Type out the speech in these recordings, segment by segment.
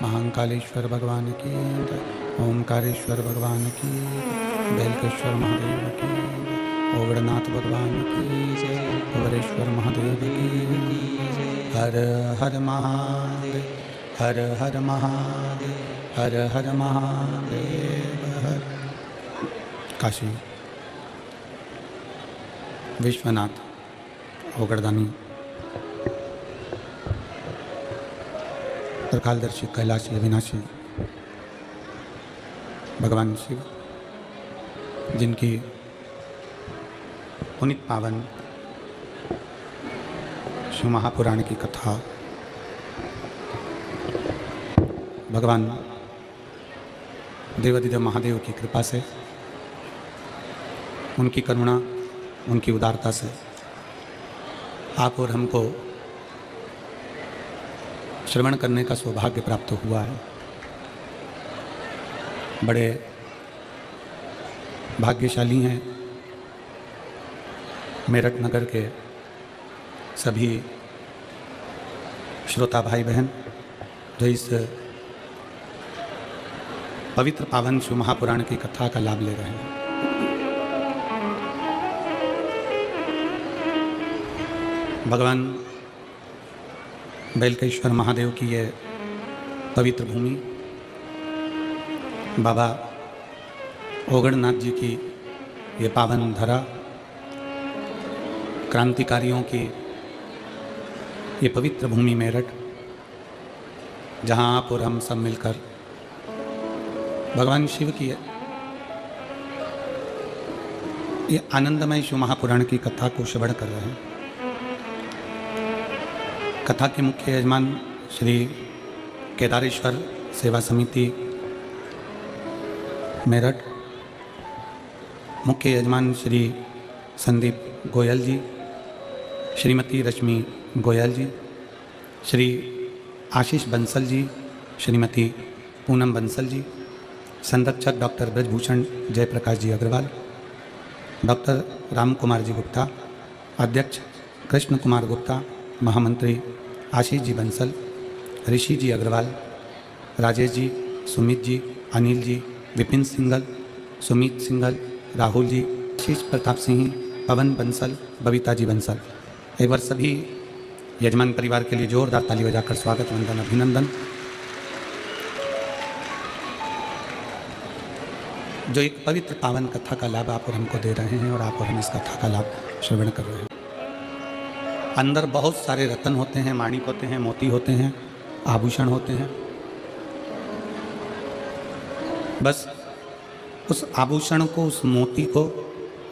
महाकालेश्वर भगवान की, ओमकारेश्वर भगवान की, बेलकेश्वर महादेव की, ओगड़नाथ भगवान की जय, ओगरेश्वर महादेव की। हर हर महादेव, हर हर महादेव, हर हर महादेव। हर काशी विश्वनाथ ओगड़दानी त्रिकालदर्शी कैलाशी अविनाशी भगवान शिव, जिनकी पुनित पावन शिव महापुराण की कथा भगवान देवाधिदेव महादेव की कृपा से, उनकी करुणा, उनकी उदारता से आप और हमको श्रवण करने का सौभाग्य प्राप्त हुआ है। बड़े भाग्यशाली हैं मेरठ नगर के सभी श्रोता भाई बहन जो इस पवित्र पावन शिव महापुराण की कथा का लाभ ले रहे हैं। भगवान बेलकेश्वर महादेव की ये पवित्र भूमि, बाबा ओगड़नाथ जी की ये पावन धरा, क्रांतिकारियों की ये पवित्र भूमि मेरठ, जहाँ आप और हम सब मिलकर भगवान शिव की ये आनंदमय शिव महापुराण की कथा को श्रवण कर रहे हैं। कथा के मुख्य यजमान श्री केदारेश्वर सेवा समिति मेरठ, मुख्य यजमान श्री संदीप गोयल जी, श्रीमती रश्मि गोयल जी, श्री आशीष बंसल जी, श्रीमती पूनम बंसल जी, संरक्षक डॉक्टर ब्रजभूषण जयप्रकाश जी अग्रवाल, डॉक्टर राम कुमार जी गुप्ता, अध्यक्ष कृष्ण कुमार गुप्ता, महामंत्री आशीष जी बंसल, ऋषि जी अग्रवाल, राजेश जी, सुमित जी, अनिल जी, विपिन सिंघल, सुमित सिंघल, राहुल जी, आशीष प्रताप सिंह, पवन बंसल, बबीता जी बंसल। एक बार सभी यजमान परिवार के लिए जोरदार ताली बजाकर स्वागत, वंदन, अभिनंदन। जो एक पवित्र पावन कथा का लाभ आप और हमको दे रहे हैं और आप और हम इस कथा का लाभ श्रवण कर रहे हैं। अंदर बहुत सारे रत्न होते हैं, माणिक होते हैं, मोती होते हैं, आभूषण होते हैं। बस उस आभूषण को, उस मोती को,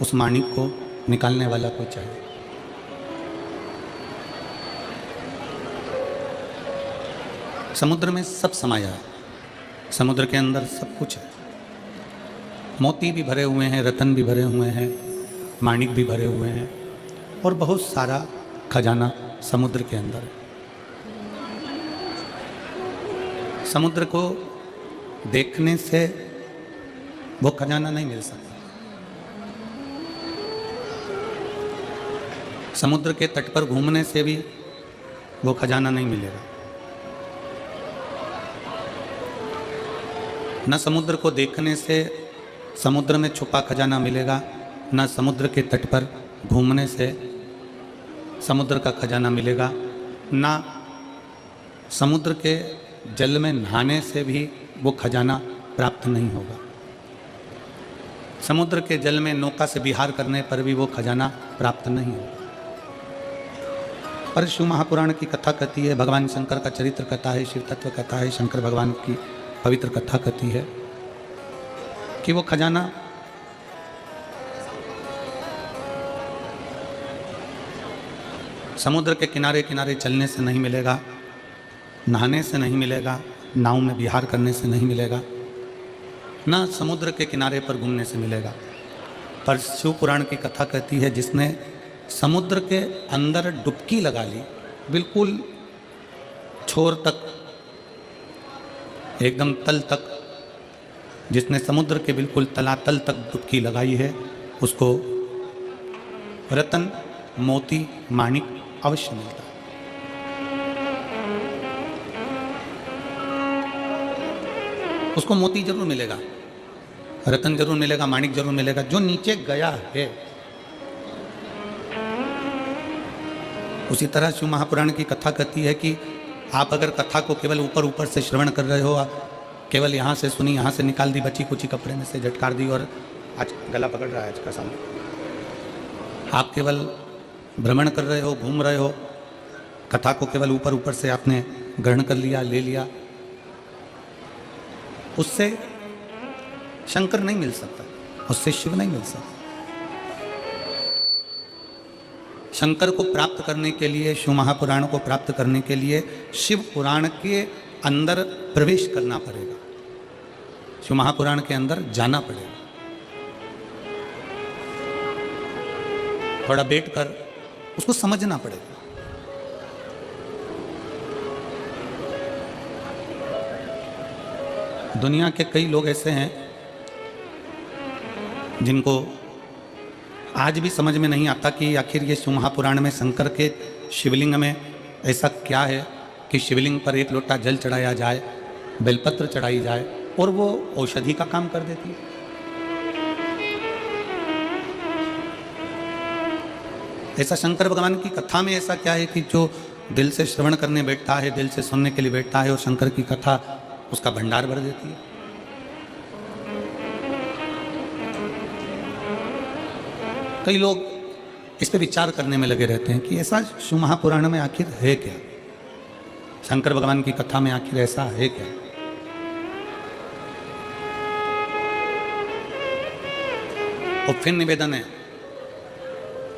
उस माणिक को निकालने वाला कोई चाहिए। समुद्र में सब समाया है, समुद्र के अंदर सब कुछ है। मोती भी भरे हुए हैं, रत्न भी भरे हुए हैं, माणिक भी भरे हुए हैं और बहुत सारा खजाना समुद्र के अंदर है। समुद्र को देखने से वो खजाना नहीं मिल सकता। समुद्र के तट पर घूमने से भी वो खजाना नहीं मिलेगा। न समुद्र को देखने से समुद्र में छुपा खजाना मिलेगा, न समुद्र के तट पर घूमने से समुद्र का खजाना मिलेगा, न समुद्र के जल में नहाने से भी वो खजाना प्राप्त नहीं होगा। समुद्र के जल में नौका से विहार करने पर भी वो खजाना प्राप्त नहीं होगा। पर शिव महापुराण की कथा कहती है, भगवान शंकर का चरित्र कथा है, शिव तत्व कथा है, शंकर भगवान की पवित्र कथा कहती है कि वो खजाना समुद्र के किनारे किनारे चलने से नहीं मिलेगा, नहाने से नहीं मिलेगा, नाव में विहार करने से नहीं मिलेगा, ना समुद्र के किनारे पर घूमने से मिलेगा। पर शिव पुराण की कथा कहती है जिसने समुद्र के अंदर डुबकी लगा ली, बिल्कुल छोर तक, एकदम तल तक, जिसने समुद्र के बिल्कुल तलातल तक डुबकी लगाई है, उसको रतन, मोती, माणिक अवश्य मिलता है। उसको मोती जरूर मिलेगा, रतन जरूर मिलेगा, माणिक जरूर मिलेगा। जो नीचे गया है, उसी तरह शिव महापुराण की कथा कहती है कि आप अगर कथा को केवल ऊपर ऊपर से श्रवण कर रहे हो, केवल यहाँ से सुनी, यहाँ से निकाल दी, बची कुची कपड़े में से झटकार दी और आज गला पकड़ रहा है आज का सामने, आप केवल भ्रमण कर रहे हो, घूम रहे हो, कथा को केवल ऊपर ऊपर से आपने ग्रहण कर लिया, ले लिया, उससे शंकर नहीं मिल सकता, उससे शिव नहीं मिल सकता। शंकर को प्राप्त करने के लिए, शिव महापुराण को प्राप्त करने के लिए शिव पुराण के अंदर प्रवेश करना पड़ेगा, शिव महापुराण के अंदर जाना पड़ेगा। थोड़ा बैठकर उसको समझना पड़ेगा। दुनिया के कई लोग ऐसे हैं जिनको आज भी समझ में नहीं आता कि आखिर ये शिव महापुराण में शंकर के शिवलिंग में ऐसा क्या है कि शिवलिंग पर एक लोटा जल चढ़ाया जाए, बेलपत्र चढ़ाई जाए और वो औषधि का काम कर देती है। ऐसा शंकर भगवान की कथा में ऐसा क्या है कि जो दिल से श्रवण करने बैठता है, दिल से सुनने के लिए बैठता है और शंकर की कथा उसका भंडार भर देती है। कई लोग इस पे विचार करने में लगे रहते हैं कि ऐसा शिव महापुराण में आखिर है क्या, शंकर भगवान की कथा में आखिर ऐसा है क्या। और फिर निवेदन है,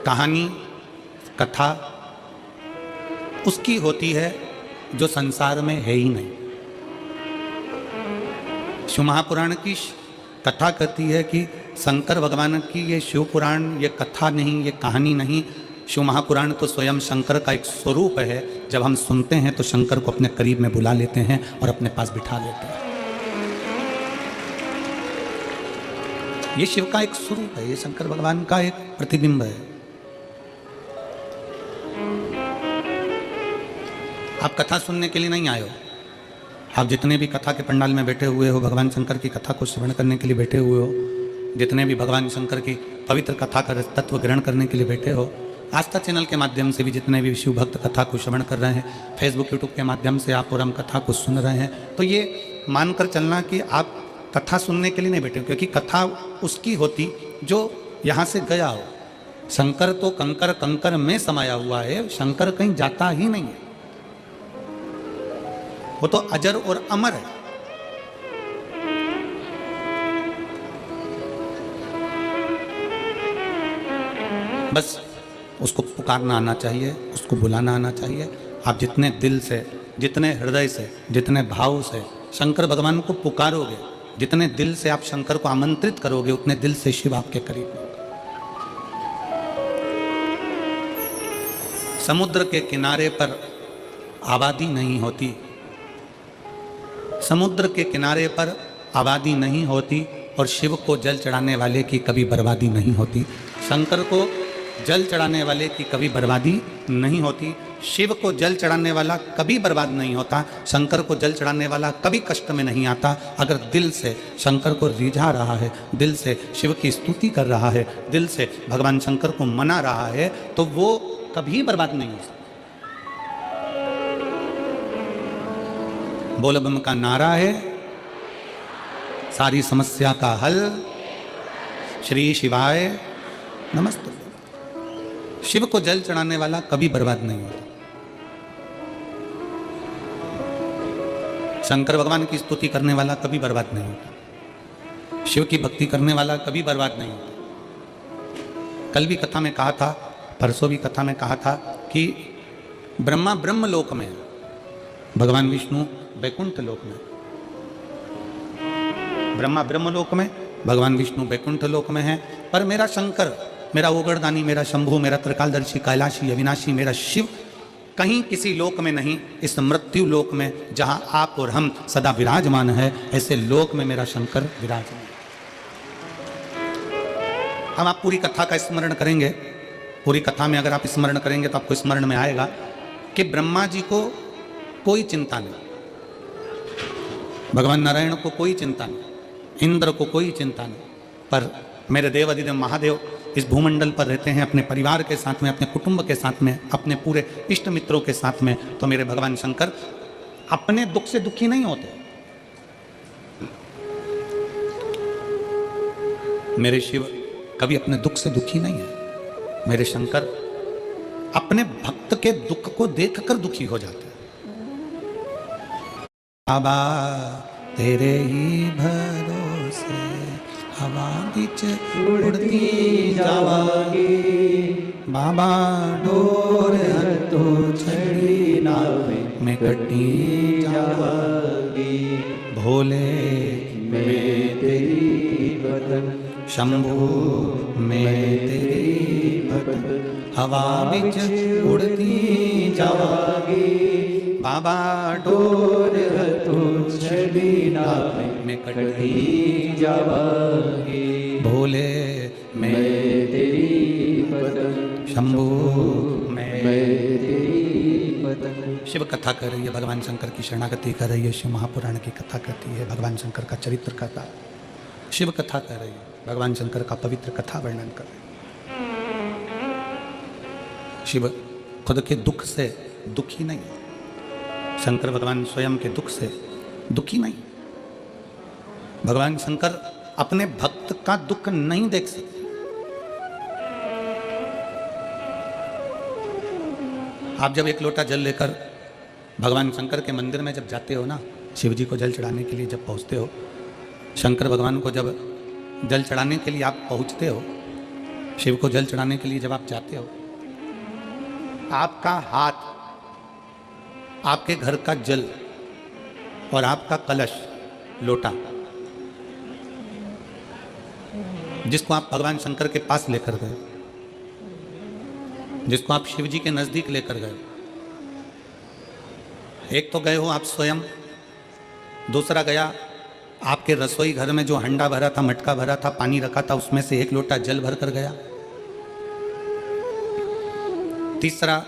कहानी, कथा उसकी होती है जो संसार में है ही नहीं। शिव महापुराण की कथा कहती है कि शंकर भगवान की ये शिव पुराण, ये कथा नहीं, ये कहानी नहीं, शिव महापुराण तो स्वयं शंकर का एक स्वरूप है। जब हम सुनते हैं तो शंकर को अपने करीब में बुला लेते हैं और अपने पास बिठा लेते हैं। ये शिव का एक स्वरूप है, ये शंकर भगवान का एक प्रतिबिंब है। आप कथा सुनने के लिए नहीं आए हो, आप जितने भी कथा के पंडाल में बैठे हुए हो, भगवान शंकर की कथा को श्रवण करने के लिए बैठे हुए हो, जितने भी भगवान शंकर की पवित्र कथा का तत्व ग्रहण करने के लिए बैठे हो, आस्था चैनल के माध्यम से भी जितने भी शिव भक्त कथा को श्रवण कर रहे हैं, फेसबुक यूट्यूब के माध्यम से आप और हम कथा को सुन रहे हैं, तो ये मानकर चलना कि आप कथा सुनने के लिए नहीं बैठे हो, क्योंकि कथा उसकी होती जो यहाँ से गया हो। शंकर तो कंकर कंकर में समाया हुआ है, शंकर कहीं जाता ही नहीं है, वो तो अजर और अमर है। बस उसको पुकारना आना चाहिए, उसको बुलाना आना चाहिए। आप जितने दिल से, जितने हृदय से, जितने भाव से शंकर भगवान को पुकारोगे, जितने दिल से आप शंकर को आमंत्रित करोगे, उतने दिल से शिव आपके करीब होगा। समुद्र के किनारे पर आबादी नहीं होती, समुद्र के किनारे पर आबादी नहीं होती, और शिव को जल चढ़ाने वाले की कभी बर्बादी नहीं होती। शंकर को जल चढ़ाने वाले की कभी बर्बादी नहीं होती। शिव को जल चढ़ाने वाला कभी बर्बाद नहीं होता। शंकर को जल चढ़ाने वाला कभी कष्ट में नहीं आता। अगर दिल से शंकर को रिझा रहा है, दिल से शिव की स्तुति कर रहा है, दिल से भगवान शंकर को मना रहा है, तो वो कभी बर्बाद नहीं हो सकता। बोल बम का नारा है, सारी समस्या का हल, श्री शिवाय नमस्ते। शिव को जल चढ़ाने वाला कभी बर्बाद नहीं होता। शंकर भगवान की स्तुति करने वाला कभी बर्बाद नहीं होता। शिव की भक्ति करने वाला कभी बर्बाद नहीं होता। कल भी कथा में कहा था, परसों भी कथा में कहा था कि ब्रह्मा ब्रह्म लोक में, भगवान विष्णु वैकुंठ लोक में। ब्रह्मा ब्रह्म लोक में, भगवान विष्णु वैकुंठ लोक में है। पर मेरा शंकर, मेरा ओगरदानी, मेरा शंभु, मेरा त्रिकालदर्शी, कैलाशी, अविनाशी, मेरा शिव कहीं किसी लोक में नहीं, इस मृत्यु लोक में जहां आप और हम सदा विराजमान है, ऐसे लोक में मेरा शंकर विराजमान। हम आप पूरी कथा का स्मरण करेंगे, पूरी कथा में अगर आप स्मरण करेंगे तो आपको स्मरण में आएगा कि ब्रह्मा जी को कोई चिंता नहीं, भगवान नारायण को कोई चिंता नहीं, इंद्र को कोई चिंता नहीं, पर मेरे देव अधिदेव महादेव इस भूमंडल पर रहते हैं अपने परिवार के साथ में, अपने कुटुंब के साथ में, अपने पूरे इष्ट मित्रों के साथ में। तो मेरे भगवान शंकर अपने दुख से दुखी नहीं होते। मेरे शिव कभी अपने दुख से दुखी नहीं है। मेरे शंकर अपने भक्त के दुख को देखकर दुखी हो जाते हैं। बाबा तेरे ही भरोसे हवा बिच उड़ती जावागी, बाबा डोर तो छड़ी नाव में कटी जावागी। भोले मैं तेरी बदन, शंभू मैं तेरी बदन, हवा बिच उड़ती जावागी, बाबा डोर तो छड़ी नाव में कटी जावागी। भोले मैं तेरी बदन, शंभू मैं तेरी बदन। शिव कथा कर रही है, भगवान शंकर की शरणागति कर रही है, शिव महापुराण की कथा करती है, भगवान शंकर का चरित्र करता है, शिव कथा कर रही है, भगवान शंकर का पवित्र कथा वर्णन कर रही है। शिव खुद के दुख से दुखी नहीं है, शंकर भगवान स्वयं के दुख से दुखी नहीं। भगवान शंकर अपने भक्त का दुख नहीं देख सकते। आप जब एक लोटा जल लेकर भगवान शंकर के मंदिर में जब जाते हो ना, शिव जी को जल चढ़ाने के लिए जब पहुंचते हो, शंकर भगवान को जब जल चढ़ाने के लिए आप पहुंचते हो, शिव को जल चढ़ाने के लिए जब आप जाते हो, आपका हाथ, आपके घर का जल और आपका कलश, लोटा, जिसको आप भगवान शंकर के पास लेकर गए, जिसको आप शिव जी के नजदीक लेकर गए, एक तो गए हो आप स्वयं, दूसरा गया आपके रसोई घर में जो हंडा भरा था, मटका भरा था, पानी रखा था, उसमें से एक लोटा जल भर कर गया, तीसरा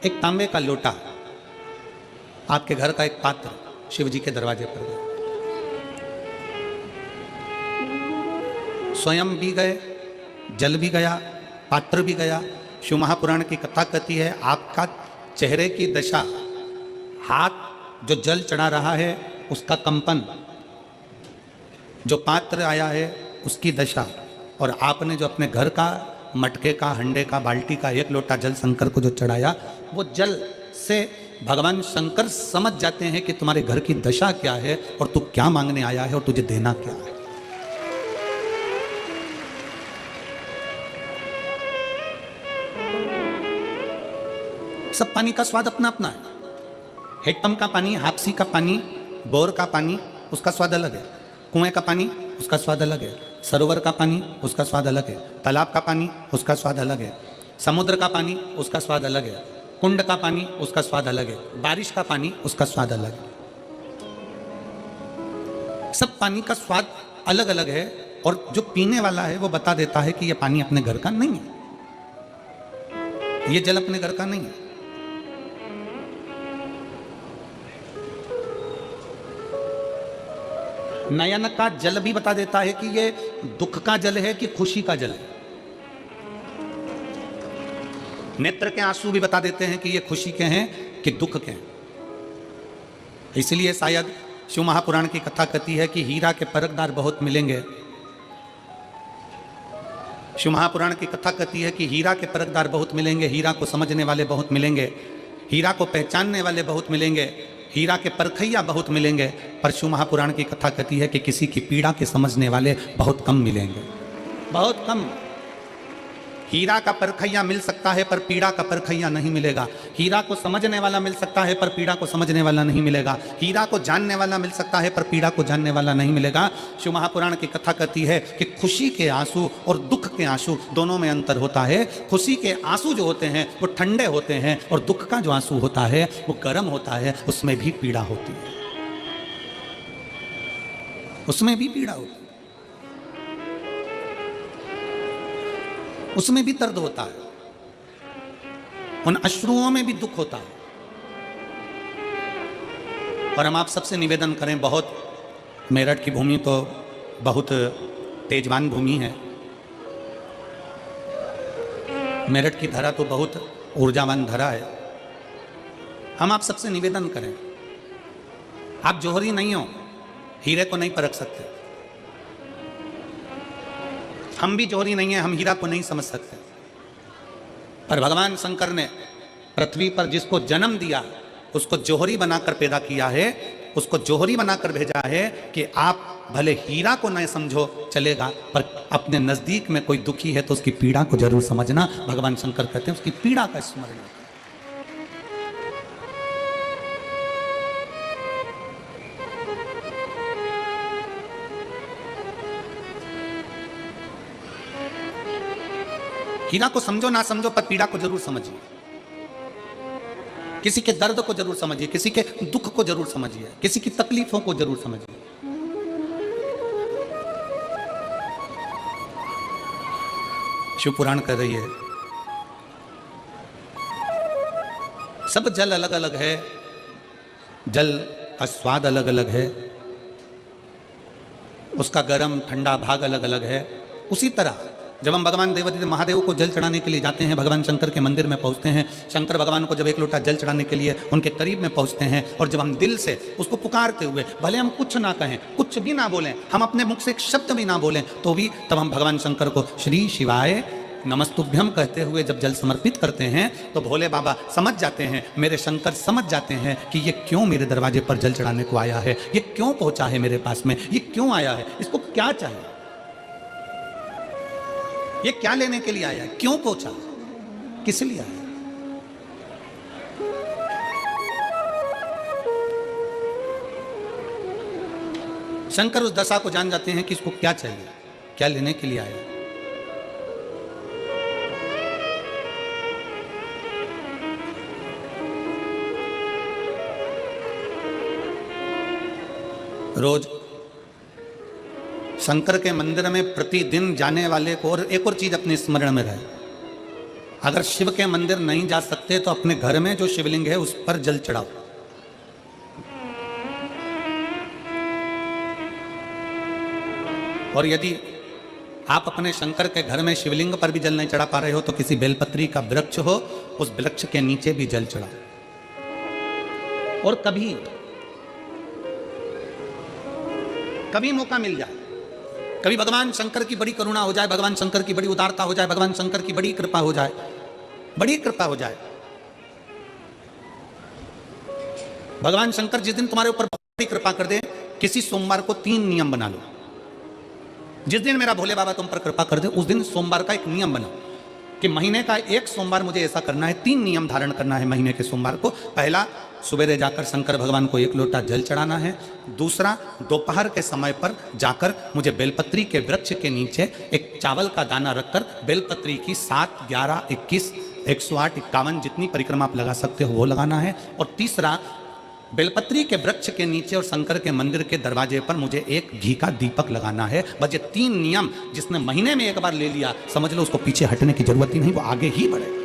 एक तांबे का लोटा, आपके घर का एक पात्र शिव जी के दरवाजे पर गए, स्वयं भी गए, जल भी गया, पात्र भी गया। शिव महापुराण की कथा कहती है आपका चेहरे की दशा, हाथ जो जल चढ़ा रहा है उसका कंपन, जो पात्र आया है उसकी दशा, और आपने जो अपने घर का मटके का, हंडे का, बाल्टी का एक लोटा जल शंकर को जो चढ़ाया, वो जल से भगवान शंकर समझ जाते हैं कि तुम्हारे घर की दशा क्या है और तू क्या मांगने आया है और तुझे देना क्या है। सब पानी का स्वाद अपना अपना है। हेडपंप का पानी, हापसी का पानी, बोर का पानी, उसका स्वाद अलग है। कुएं का पानी, उसका स्वाद अलग है। सरोवर का पानी, उसका स्वाद अलग है। तालाब का पानी, उसका स्वाद अलग है। समुद्र का पानी, उसका स्वाद अलग है। कुंड का पानी, उसका स्वाद अलग है। बारिश का पानी, उसका स्वाद अलग है। सब पानी का स्वाद अलग अलग है, और जो पीने वाला है वो बता देता है कि ये पानी अपने घर का नहीं है, ये जल अपने घर का नहीं है। नयन का जल भी बता देता है कि ये दुख का जल है कि खुशी का जल है। नेत्र के आंसू भी बता देते हैं कि ये खुशी के हैं कि दुख के हैं। इसलिए शायद शिव महापुराण की कथा कहती है कि हीरा के परखदार बहुत मिलेंगे। शिव महापुराण की कथा कहती है कि हीरा के परखदार बहुत मिलेंगे, हीरा को समझने वाले बहुत मिलेंगे, हीरा को पहचानने वाले बहुत मिलेंगे, हीरा के परखैया बहुत मिलेंगे। पर शिव महापुराण की कथा कहती है कि किसी की पीड़ा के समझने वाले बहुत कम मिलेंगे, बहुत कम। हीरा का परखैया मिल सकता है पर पीड़ा का परखैया नहीं मिलेगा। हीरा को समझने वाला मिल सकता है पर पीड़ा को समझने वाला नहीं मिलेगा। हीरा को जानने वाला मिल सकता है पर पीड़ा को जानने वाला नहीं मिलेगा। शिव महापुराण की कथा कहती है कि खुशी के आंसू और दुख के आंसू दोनों में अंतर होता है। खुशी के आंसू जो होते हैं वो ठंडे होते हैं, और दुख का जो आंसू होता है वो गर्म होता है, उसमें भी पीड़ा होती है, उसमें भी पीड़ा होती है, उसमें भी दर्द होता है, उन अश्रुओं में भी दुख होता है। और हम आप सबसे निवेदन करें, बहुत मेरठ की भूमि तो बहुत तेजवान भूमि है, मेरठ की धरा तो बहुत ऊर्जावान धरा है। हम आप सबसे निवेदन करें, आप जौहरी नहीं हो, हीरे को नहीं परख सकते। हम भी जौहरी नहीं है, हम हीरा को नहीं समझ सकते। पर भगवान शंकर ने पृथ्वी पर जिसको जन्म दिया उसको जौहरी बनाकर पैदा किया है, उसको जौहरी बनाकर भेजा है कि आप भले हीरा को नहीं समझो चलेगा, पर अपने नजदीक में कोई दुखी है तो उसकी पीड़ा को जरूर समझना। भगवान शंकर कहते हैं उसकी पीड़ा का स्मरण। हीरा को समझो ना समझो, पर पीड़ा को जरूर समझिए। किसी के दर्द को जरूर समझिए, किसी के दुख को जरूर समझिए, किसी की तकलीफों को जरूर समझिए। शिव पुराण कर रही है, सब जल अलग अलग है, जल का स्वाद अलग अलग है, उसका गर्म ठंडा भाग अलग अलग है। उसी तरह जब हम भगवान देवादिदेव महादेव को जल चढ़ाने के लिए जाते हैं, भगवान शंकर के मंदिर में पहुंचते हैं, शंकर भगवान को जब एक लोटा जल चढ़ाने के लिए उनके करीब में पहुंचते हैं, और जब हम दिल से उसको पुकारते हुए, भले हम कुछ ना कहें, कुछ भी ना बोलें, हम अपने मुख से एक शब्द भी ना बोलें, तो भी तब हम भगवान शंकर को श्री शिवाय नमस्तुभ्यम कहते हुए जब जल समर्पित करते हैं, तो भोले बाबा समझ जाते हैं, मेरे शंकर समझ जाते हैं कि ये क्यों मेरे दरवाजे पर जल चढ़ाने को आया है, ये क्यों पहुंचा है मेरे पास में, ये क्यों आया है, इसको क्या चाहिए, ये क्या लेने के लिए आया है, क्यों पहुंचा, किस लिए आया। शंकर उस दशा को जान जाते हैं कि इसको क्या चाहिए, क्या लेने के लिए आया। रोज शंकर के मंदिर में प्रतिदिन जाने वाले को, और एक और चीज अपने स्मरण में रहे, अगर शिव के मंदिर नहीं जा सकते तो अपने घर में जो शिवलिंग है उस पर जल चढ़ाओ। और यदि आप अपने शंकर के घर में शिवलिंग पर भी जल नहीं चढ़ा पा रहे हो तो किसी बेलपत्री का वृक्ष हो, उस वृक्ष के नीचे भी जल चढ़ाओ। और कभी मौका मिल जाए, कभी भगवान शंकर की बड़ी करुणा हो जाए, भगवान शंकर की बड़ी उदारता हो जाए, भगवान शंकर की बड़ी कृपा हो जाए, बड़ी कृपा हो जाए, भगवान शंकर जिस दिन तुम्हारे ऊपर बड़ी कृपा कर दे, किसी सोमवार को 3 नियम बना लो। जिस दिन मेरा भोले बाबा तुम पर कृपा कर दे, उस दिन सोमवार का एक नियम बनाओ कि महीने का एक सोमवार मुझे ऐसा करना है, 3 नियम धारण करना है महीने के सोमवार को। पहला, सुबेरे जाकर शंकर भगवान को 1 लोटा जल चढ़ाना है। दूसरा, दोपहर के समय पर जाकर मुझे बेलपत्री के वृक्ष के नीचे एक चावल का दाना रखकर बेलपत्री की 7, 11, 21, 108, 51 जितनी परिक्रमा आप लगा सकते हो वो लगाना है। और तीसरा, बेलपत्री के वृक्ष के नीचे और शंकर के मंदिर के दरवाजे पर मुझे एक घी का दीपक लगाना है। बस ये 3 नियम जिसने महीने में एक बार ले लिया, समझ लो उसको पीछे हटने की जरूरत ही नहीं, वो आगे ही बढ़े।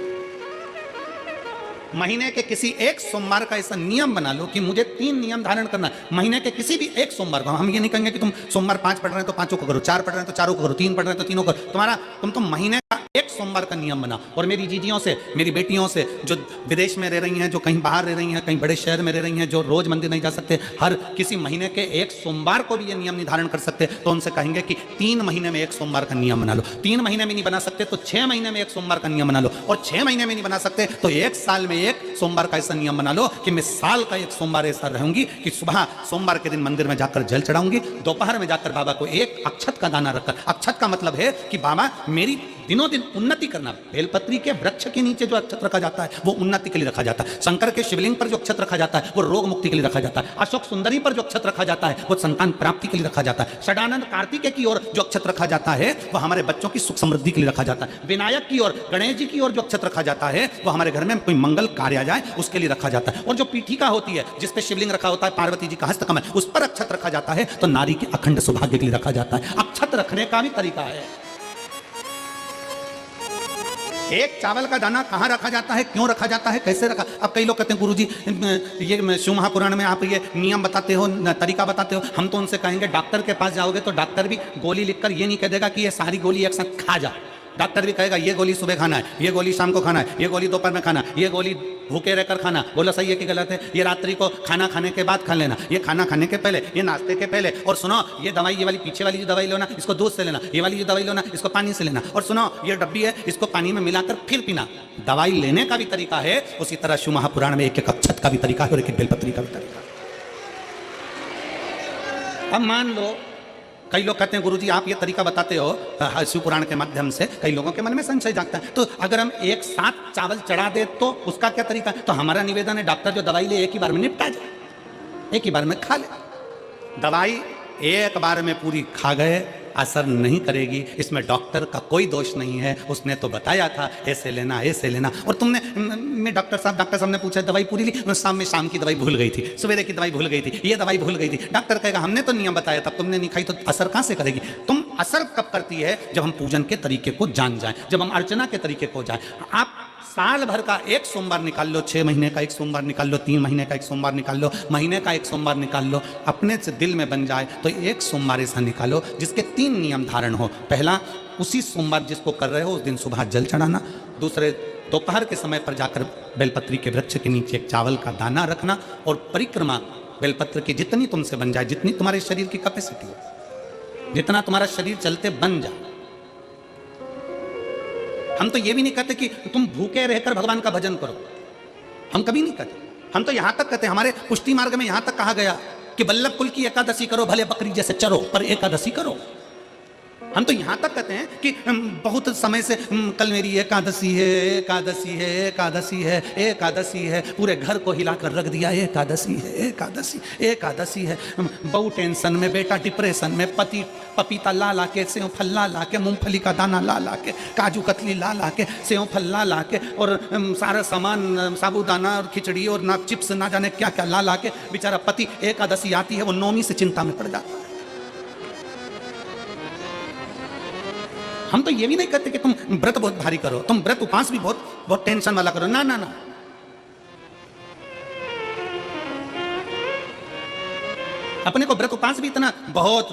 महीने के किसी एक सोमवार का ऐसा नियम बना लो कि मुझे 3 नियम धारण करना है महीने के किसी भी एक सोमवार को। हम ये नहीं कहेंगे कि तुम सोमवार 5 पढ़ रहे हैं तो 5 को करो, 4 पढ़ रहे हैं तो 4 को करो, 3 पढ़ रहे हैं तो 3 को करो। तुम महीने का एक सोमवार का नियम बना। और मेरी जीजियों से, मेरी बेटियों से जो विदेश में रह रही हैं, जो कहीं बाहर रह रही हैं, कहीं बड़े शहर में रह रही हैं, जो रोज मंदिर नहीं जा सकते, हर किसी महीने के एक सोमवार को भी ये नियम निर्धारण कर सकते, तो उनसे कहेंगे कि 3 महीने में एक सोमवार का नियम बना लो। 3 महीने में नहीं बना सकते तो 6 महीने में एक सोमवार का नियम बना लो। और 6 महीने में नहीं बना सकते तो 1 साल में एक सोमवार का ऐसा नियम बना लो कि मैं साल का एक सोमवार ऐसा रहूंगी कि सुबह सोमवार के दिन मंदिर में जाकर जल चढ़ाऊंगी, दोपहर में जाकर बाबा को एक अक्षत का दाना रखकर, अक्षत का मतलब है कि बाबा मेरी दिनों दिन उन्नति करना। बेलपत्री के वृक्ष के नीचे जो अक्षत रखा जाता है वो उन्नति के लिए रखा जाता है। शंकर के शिवलिंग पर जो अक्षत रखा जाता है वो रोग मुक्ति के लिए रखा जाता है। अशोक सुंदरी पर जो अक्षत रखा जाता है वो संतान प्राप्ति के लिए रखा जाता है। षडानंद कार्तिकेय की ओर जो अक्षत रखा जाता है वो हमारे बच्चों की सुख समृद्धि के लिए रखा जाता है। विनायक की ओर, गणेश जी की ओर जो अक्षत रखा जाता है वो हमारे घर में कोई मंगल कार्य आ जाए उसके लिए रखा जाता है। और जो पीठिका होती है जिसपे शिवलिंग रखा होता है, पार्वती जी का हस्तकमल, उस पर अक्षत रखा जाता है तो नारी के अखंड सौभाग्य के लिए रखा जाता है। अक्षत रखने का भी तरीका है। एक चावल का दाना कहाँ रखा जाता है, क्यों रखा जाता है, कैसे रखा। अब कई लोग कहते हैं गुरुजी ये शिव महापुराण में आप ये नियम बताते हो, तरीका बताते हो। हम तो उनसे कहेंगे डॉक्टर के पास जाओगे तो डॉक्टर भी गोली लिखकर ये नहीं कह देगा कि ये सारी गोली एक साथ खा जा। डॉक्टर भी कहेगा ये गोली सुबह खाना है, ये गोली शाम को खाना है, ये गोली दोपहर में खाना, ये गोली भूखे रहकर खाना। बोलो सही है कि गलत है? ये रात्रि को खाना खाने के बाद खा लेना, ये खाना खाने के पहले, ये नाश्ते के पहले। और सुनो ये दवाई, ये वाली पीछे वाली जो दवाई लो ना, इसको दूध से लेना, ये वाली जो दवाई लो ना इसको पानी से लेना। और सुनो ये डब्बी है, इसको पानी में मिलाकर फिर पीना। दवाई लेने का भी तरीका है, उसी तरह शिव महापुराण में एक एक अक्षत का भी तरीका है और एक एक बेलपत्री का भी तरीका है। अब मान लो कई लोग कहते हैं गुरुजी आप ये तरीका बताते हो शिव पुराण के माध्यम से, कई लोगों के मन में संशय जागता है। तो अगर हम एक साथ चावल चढ़ा दे तो उसका क्या तरीका है? तो हमारा निवेदन है डॉक्टर जो दवाई ले एक ही बार में निपटा जाए, एक ही बार में खा ले। दवाई एक बार में पूरी खा गए असर नहीं करेगी, इसमें डॉक्टर का कोई दोष नहीं है। उसने तो बताया था ऐसे लेना, ऐसे लेना। और तुमने, मैं डॉक्टर साहब ने पूछा दवाई पूरी ली, शाम की दवाई भूल गई थी, सवेरे की दवाई भूल गई थी, ये दवाई भूल गई थी। डॉक्टर कहेगा हमने तो नियम बताया तब तुमने नहीं खाई, तो असर कहाँ से करेगी? तुम असर कब करती है? जब हम पूजन के तरीके को जान जाएं, जब हम अर्चना के तरीके को जाएं। आप साल भर का एक सोमवार निकाल लो, 6 महीने का एक सोमवार निकाल लो, 3 महीने का एक सोमवार निकाल लो, महीने का एक सोमवार निकाल लो, अपने से दिल में बन जाए तो एक सोमवार ऐसा निकालो जिसके 3 नियम धारण हो। पहला, उसी सोमवार जिसको कर रहे हो उस दिन सुबह जल चढ़ाना। दूसरे, दोपहर के समय पर जाकर बेलपत्री के वृक्ष के नीचे एक चावल का दाना रखना। और परिक्रमा बेलपत्र की जितनी तुमसे बन जाए, जितनी तुम्हारे शरीर की कैपेसिटी हो, जितना तुम्हारा शरीर चलते बन जाए। हम तो ये भी नहीं कहते कि तुम भूखे रहकर भगवान का भजन करो, हम कभी नहीं कहते। हम तो यहां तक कहते हैं, हमारे पुष्टि मार्ग में यहां तक कहा गया कि वल्लभ कुल की एकादशी करो, भले बकरी जैसे चरो पर एकादशी करो। हम तो यहां तक कहते हैं कि बहुत समय से कल मेरी एकादशी है, एकादशी है, एकादशी है, एकादशी है, पूरे घर को हिलाकर रख दिया एकादशी है, एकादशी, एकादशी है। बहु टेंशन में, बेटा डिप्रेशन में, पति पपीता ला ला के, सेव फल ला ला के, मूंगफली का दाना ला ला के, काजू कतली ला ला के, सेव फल ला ला के, और सारा सामान, साबूदाना और खिचड़ी और ना चिप्स ना जाने क्या क्या ला ला के, बेचारा पति एकादशी आती है वो नौमी से चिंता में पड़ जाता है। हम तो ये भी नहीं कहते कि तुम व्रत बहुत भारी करो, तुम व्रत उपवास भी बहुत टेंशन वाला करो, ना ना ना। अपने को व्रत उपवास भी इतना बहुत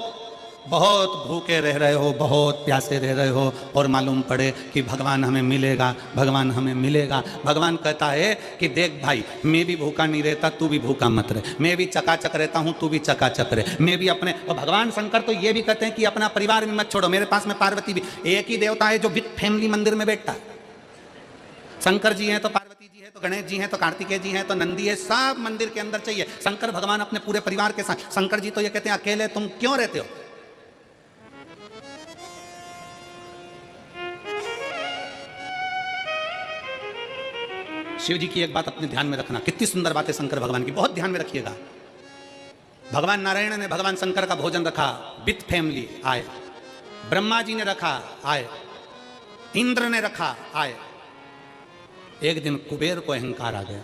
बहुत भूखे रह रहे हो, बहुत प्यासे रह रहे हो, और मालूम पड़े कि भगवान हमें मिलेगा, भगवान हमें मिलेगा। भगवान कहता है कि देख भाई, मैं भी भूखा नहीं रहता, तू भी भूखा मत रहे, मैं भी चकाचक रहता हूँ, तू भी चकाचक रहे, मैं भी अपने। और भगवान शंकर तो ये भी कहते हैं कि अपना परिवार भी मत छोड़ो, मेरे पास में पार्वती भी। एक ही देवता है जो विद फैमिली मंदिर में बैठता है। शंकर जी हैं तो पार्वती जी है, तो गणेश जी हैं, तो कार्तिकेय जी हैं, तो नंदी है, सब मंदिर के अंदर चाहिए। शंकर भगवान अपने पूरे परिवार के साथ। शंकर जी तो ये कहते हैं अकेले तुम क्यों रहते हो। शिव जी की एक बात अपने ध्यान में रखना, कितनी सुंदर बात है शंकर भगवान की, बहुत ध्यान में रखिएगा। भगवान नारायण ने भगवान शंकर का भोजन रखा, विथ फैमिली आए। ब्रह्मा जी ने रखा, आए। इंद्र ने रखा, आए। एक दिन कुबेर को अहंकार आ गया,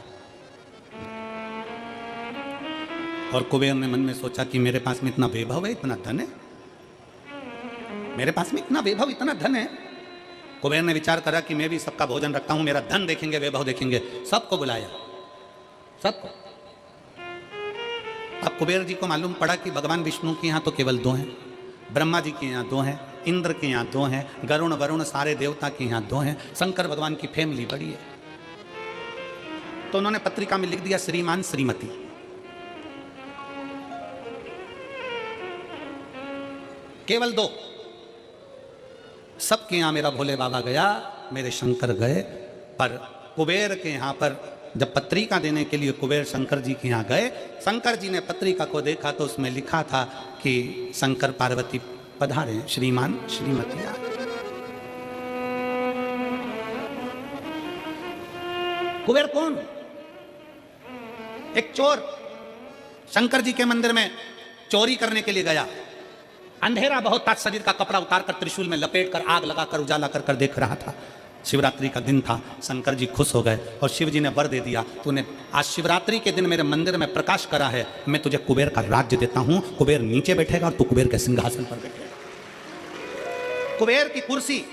और कुबेर ने मन में सोचा कि मेरे पास में इतना वैभव है, इतना धन है, मेरे पास में इतना वैभव, इतना धन है। कुबेर ने विचार करा कि मैं भी सबका भोजन रखता हूं, मेरा धन देखेंगे, वैभव देखेंगे। सबको बुलाया, सबको। अब कुबेर जी को मालूम पड़ा कि भगवान विष्णु के यहाँ तो केवल 2 हैं, ब्रह्मा जी के यहाँ 2 हैं, इंद्र के यहाँ 2 हैं, गरुण वरुण सारे देवता के यहाँ 2 हैं, शंकर भगवान की फैमिली बड़ी है। तो उन्होंने पत्रिका में लिख दिया श्रीमान श्रीमती। केवल 2। सबके यहां मेरा भोले बाबा गया, मेरे शंकर गए, पर कुबेर के यहां पर जब पत्रिका देने के लिए कुबेर शंकर जी के यहां गए, शंकर जी ने पत्रिका को देखा तो उसमें लिखा था कि शंकर पार्वती पधारे, श्रीमान श्रीमती। कुबेर कौन? एक चोर शंकर जी के मंदिर में चोरी करने के लिए गया। अंधेरा बहुत था, शरीर का कपड़ा उतारकर त्रिशूल में लपेटकर आग लगाकर उजाला कर देख रहा था। शिवरात्रि का दिन था। शंकर जी खुश हो गए और शिव जी ने वर दे दिया, तूने आज शिवरात्रि के दिन मेरे मंदिर में प्रकाश करा है, मैं तुझे कुबेर का राज्य देता हूं। कुबेर नीचे बैठेगा और तू कुबेर के सिंहासन पर बैठेगा। कुबेर की कुर्सी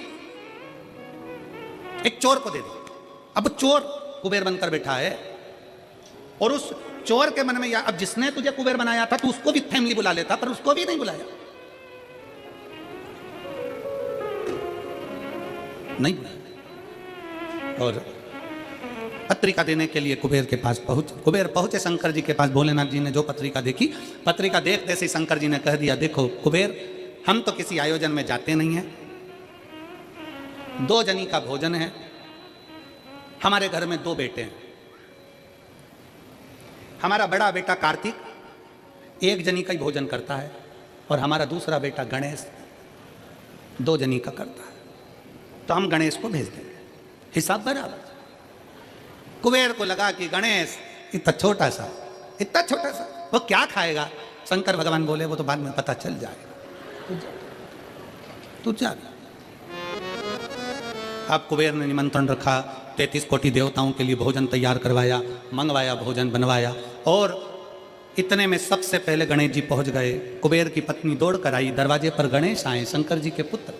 एक चोर को दे दी। अब चोर कुबेर बनकर बैठा है, और उस चोर के मन में या अब जिसने तुझे कुबेर बनाया था, तू उसको भी फैमिली बुला लेता, पर उसको भी नहीं बुलाया, नहीं बुलाया। और पत्रिका देने के लिए कुबेर के पास कुबेर पहुंचे शंकर जी के पास। भोलेनाथ जी ने जो पत्रिका देखी, पत्रिका देखते से शंकर जी ने कह दिया, देखो कुबेर, हम तो किसी आयोजन में जाते नहीं हैं, 2 जनी का भोजन है, हमारे घर में 2 बेटे हैं, हमारा बड़ा बेटा कार्तिक 1 जनी का ही भोजन करता है, और हमारा दूसरा बेटा गणेश 2 जनी का करता है, तो हम गणेश को भेज देंगे, हिसाब बराबर। कुबेर को लगा कि गणेश इतना छोटा सा वो क्या खाएगा। शंकर भगवान बोले, वो तो बाद में पता चल जाएगा, तू जा। अब कुबेर ने निमंत्रण रखा, 33 कोटि देवताओं के लिए भोजन तैयार करवाया, मंगवाया, भोजन बनवाया, और इतने में सबसे पहले गणेश जी पहुंच गए। कुबेर की पत्नी दौड़ कर आई, दरवाजे पर गणेश आए, शंकर जी के पुत्र।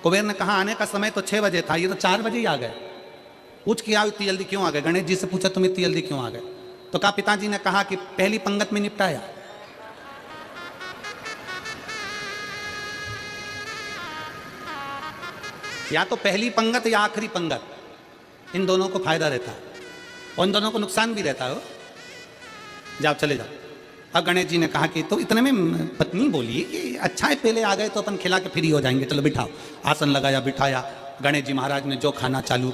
कुबेर ने कहा आने का समय तो 6 बजे था, ये तो 4 बजे ही आ गए। पूछ के आओ इतनी जल्दी क्यों आ गए। गणेश जी से पूछा तुम इतनी जल्दी क्यों आ गए, तो कहा पिताजी ने कहा कि पहली पंगत में निपटाया। या तो पहली पंगत या आखिरी पंगत, इन दोनों को फायदा रहता है और इन दोनों को नुकसान भी रहता है। जाओ चले जाओ। अब गणेश जी ने कहा कि तो इतने में पत्नी बोली कि अच्छा है पहले आ गए तो अपन खिला के फ्री हो जाएंगे, चलो बिठाओ। आसन लगाया, बिठाया। गणेश जी महाराज ने जो खाना चालू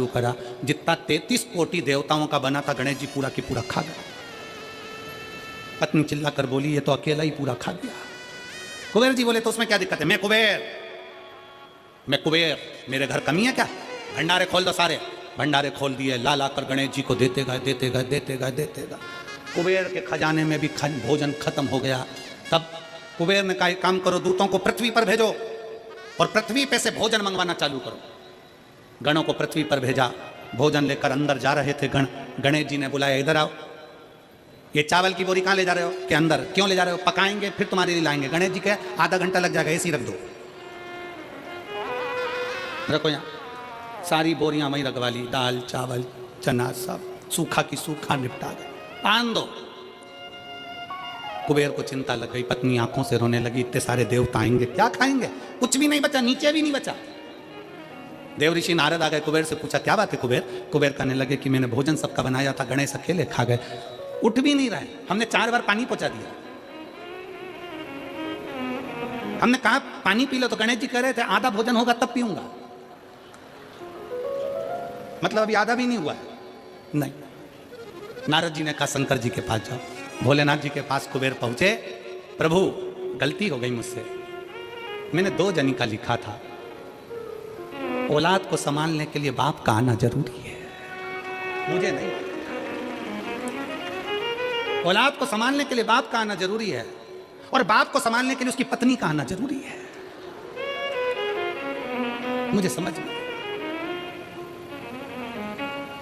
करा, जितना 33 कोटि देवताओं का बना था, गणेश जी पूरा की पूरा खा गया। पत्नी चिल्ला कर बोली ये तो अकेला ही पूरा खा गया। कुबेर जी बोले तो उसमें क्या दिक्कत है, मैं कुबेर, मेरे घर कमी है क्या, भंडारे खोल दो सारे। भंडारे खोल दिए, ला ला कर गणेश जी को देते गए। कुबेर के खजाने में भी भोजन खत्म हो गया। तब कुबेर ने कहा काम करो, दूतों को पृथ्वी पर भेजो और पृथ्वी पे से भोजन मंगवाना चालू करो। गणों को पृथ्वी पर भेजा, भोजन लेकर अंदर जा रहे थे गण। गणेश जी ने बुलाया इधर आओ, ये चावल की बोरी कहाँ ले जा रहे हो, के अंदर क्यों ले जा रहे हो, पकाएंगे फिर तुम्हारे लिए लाएंगे। गणेश जी कहे आधा घंटा लग जाएगा, ऐसी रख दो, रखो यहाँ। सारी बोरियां वहीं रखवा ली, दाल चावल चना सब सूखा की सूखा निपटा गए। पान दो। कुबेर को चिंता लग गई, पत्नी आंखों से रोने लगी, इतने सारे देवता आएंगे, क्या खाएंगे? कुछ भी नहीं बचा, नीचे भी नहीं बचा। देव ऋषि नारद आ गए, कुबेर से पूछा क्या बात है कुबेर? कुबेर कहने लगे कि मैंने भोजन सबका बनाया था, गणेश अकेले खा गए, उठ भी नहीं रहे, हमने 4 बार पानी पहुंचा दिया, हमने कहा पानी पी लो, तो गणेश जी कह रहे थे आधा भोजन होगा तब पीऊंगा, मतलब अभी आधा भी नहीं हुआ है। नहीं, नारद जी ने कहा शंकर जी के पास जाओ। भोलेनाथ जी के पास कुबेर पहुंचे, प्रभु गलती हो गई मुझसे, मैंने 2 जनी का लिखा था, औलाद को संभालने के लिए बाप का आना जरूरी है, मुझे नहीं, औलाद को संभालने के लिए बाप का आना जरूरी है, और बाप को संभालने के लिए उसकी पत्नी का आना जरूरी है, मुझे समझ में,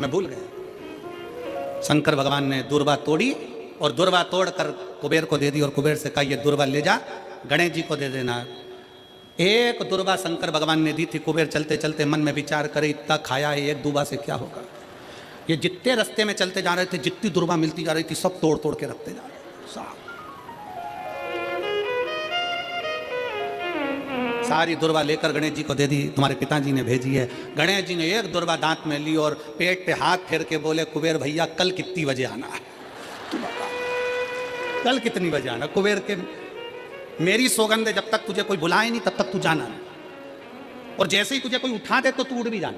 मैं भूल गया। शंकर भगवान ने दुर्वा तोड़ी और दुर्वा तोड़कर कुबेर को दे दी और कुबेर से कहा ये दुर्वा ले जा, गणेश जी को दे देना। एक दुर्वा शंकर भगवान ने दी थी, कुबेर चलते चलते मन में विचार करे इतना खाया है, एक दुर्वा से क्या होगा? ये जितने रास्ते में चलते जा रहे थे, जितनी दुर्वा मिलती जा रही थी, सब तोड़ तोड़ के रखते जा रहे थे, सारी दुर्वा लेकर गणेश जी को दे दी, तुम्हारे पिताजी ने भेजी है। गणेश जी ने एक दुर्वा दांत में ली और पेट पे हाथ फेर के बोले कुबेर भैया कल कितनी बजे आना है? कल कितनी बजे आना? कुबेर के मेरी सौगंध है, जब तक तुझे कोई बुलाए नहीं तब तक तू जाना नहीं, और जैसे ही तुझे कोई उठा दे तो तू उड़ भी जाना,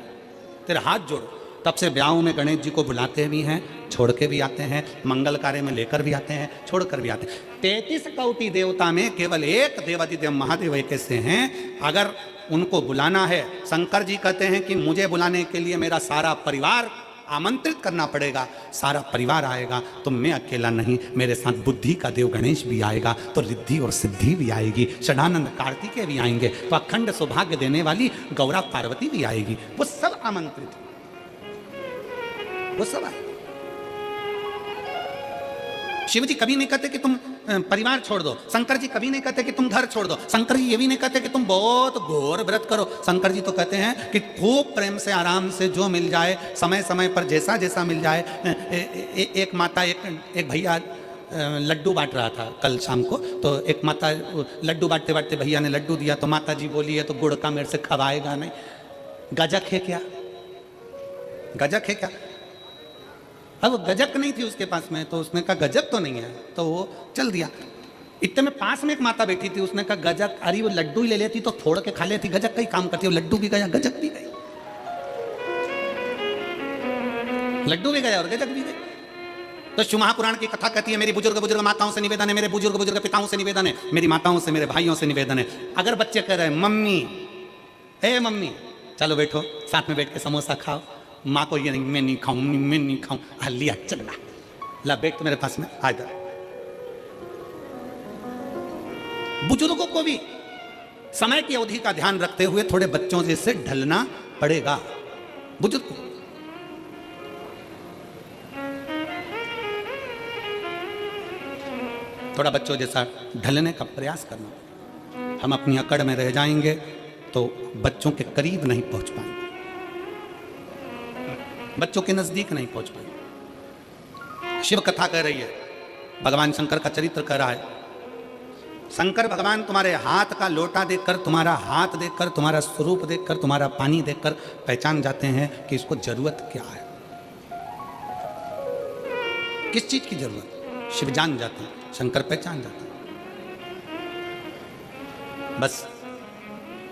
तेरे हाथ जोड़ो। तब से ब्याहों में गणेश जी को बुलाते भी हैं, छोड़ के भी आते हैं, मंगल कार्य में लेकर भी आते हैं, छोड़ कर भी आते हैं। 33 कोटि देवता में केवल एक देवादिदेव महादेव एक ऐसे हैं, अगर उनको बुलाना है, शंकर जी कहते हैं कि मुझे बुलाने के लिए मेरा सारा परिवार आमंत्रित करना पड़ेगा, सारा परिवार आएगा, तो मैं अकेला नहीं, मेरे साथ बुद्धि का देव गणेश भी आएगा, तो रिद्धि और सिद्धि भी आएगी, षडानंद कार्तिकेय भी आएंगे, तो अखंड सौभाग्य देने वाली गौरा पार्वती भी आएगी, वो सब आमंत्रित, वो सब आए। शिव जी कभी नहीं कहते कि तुम परिवार छोड़ दो, शंकर जी कभी नहीं कहते कि तुम घर छोड़ दो, शंकर जी ये भी नहीं कहते कि तुम बहुत घोर व्रत करो। शंकर जी तो कहते हैं कि खूब प्रेम से आराम से जो मिल जाए, समय समय पर जैसा जैसा मिल जाए। एक माता एक भैया लड्डू बांट रहा था कल शाम को, तो एक माता लड्डू बांटते बांटते भैया ने लड्डू दिया, तो माता जी बोली है तो गुड़ का मेरे से खवाएगा नहीं, गजक है क्या? गजक है क्या? अब गजक नहीं थी उसके पास में, तो उसने कहा गजक तो नहीं है, तो वो चल दिया। इतने में पास में एक माता बैठी थी, उसने कहा गजक, अरे वो लड्डू ही ले लेती तो थोड़ के खा लेती, गजक का ही काम करती है, लड्डू भी गया गजक भी गई, लड्डू भी गया और गजक भी गई। तो शिव महापुराण की कथा कहती है, मेरी बुजुर्ग माताओं से निवेदन है, मेरे बुजुर्ग पिताओं से निवेदन है, मेरी माताओं से, मेरे भाइयों से निवेदन है, अगर बच्चे कह रहे हैं मम्मी, हे मम्मी चलो बैठो साथ में बैठ के समोसा खाओ, माँ को ये नहीं, मैं नहीं खाऊं, मैं नहीं खाऊं, लिया चलना, ला बैठ मेरे पास में आ जा। बुजुर्गों को भी समय की अवधि का ध्यान रखते हुए थोड़े बच्चों जैसे ढलना पड़ेगा। बुजुर्ग को थोड़ा बच्चों जैसा ढलने का प्रयास करना। हम अपनी अकड़ में रह जाएंगे तो बच्चों के करीब नहीं पहुंच पाएंगे, बच्चों के नजदीक नहीं पहुंच पाएंगे। शिव कथा कह रही है, भगवान शंकर का चरित्र कह रहा है, शंकर भगवान तुम्हारे हाथ का लोटा देखकर, तुम्हारा हाथ देखकर, तुम्हारा स्वरूप देखकर, तुम्हारा पानी देखकर पहचान जाते हैं कि इसको जरूरत क्या है, किस चीज की जरूरत। शिव जान जाते हैं, शंकर पहचान जाते हैं। बस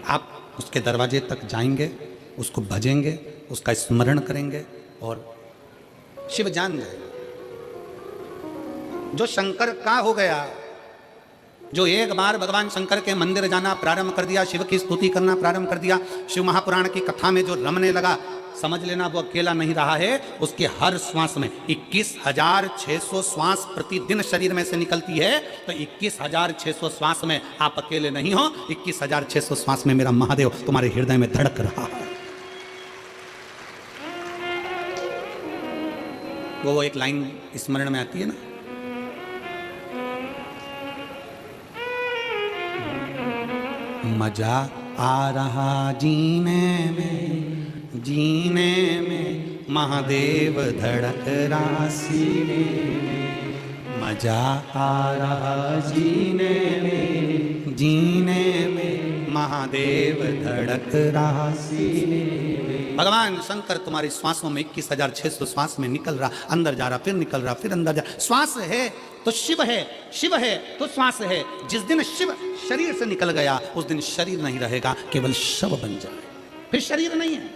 आप उसके दरवाजे तक जाएंगे, उसको भजेंगे, उसका स्मरण करेंगे और शिव जान जाएगा। जो शंकर का हो गया, जो एक बार भगवान शंकर के मंदिर जाना प्रारंभ कर दिया, शिव की स्तुति करना प्रारंभ कर दिया, शिव महापुराण की कथा में जो रमने लगा, समझ लेना वो अकेला नहीं रहा है। उसके हर श्वास में 21,600 श्वास प्रतिदिन शरीर में से निकलती है, तो 21,600 श्वास में आप अकेले नहीं हो, 21,600 श्वास में मेरा महादेव तुम्हारे हृदय में धड़क रहा है। वो एक लाइन स्मरण में आती है ना, मजा आ रहा जीने में, जीने में महादेव धड़क रहा सीने में, मजा आ रहा जीने में, महादेव धड़क रहा सीने में। भगवान शंकर तुम्हारी श्वासों में 21,600 श्वास में निकल रहा, अंदर जा रहा, फिर निकल रहा, फिर अंदर जा। श्वास है तो शिव है, शिव है तो श्वास है। जिस दिन शिव शरीर से निकल गया उस दिन शरीर नहीं रहेगा, केवल शव बन जाए, फिर शरीर नहीं है।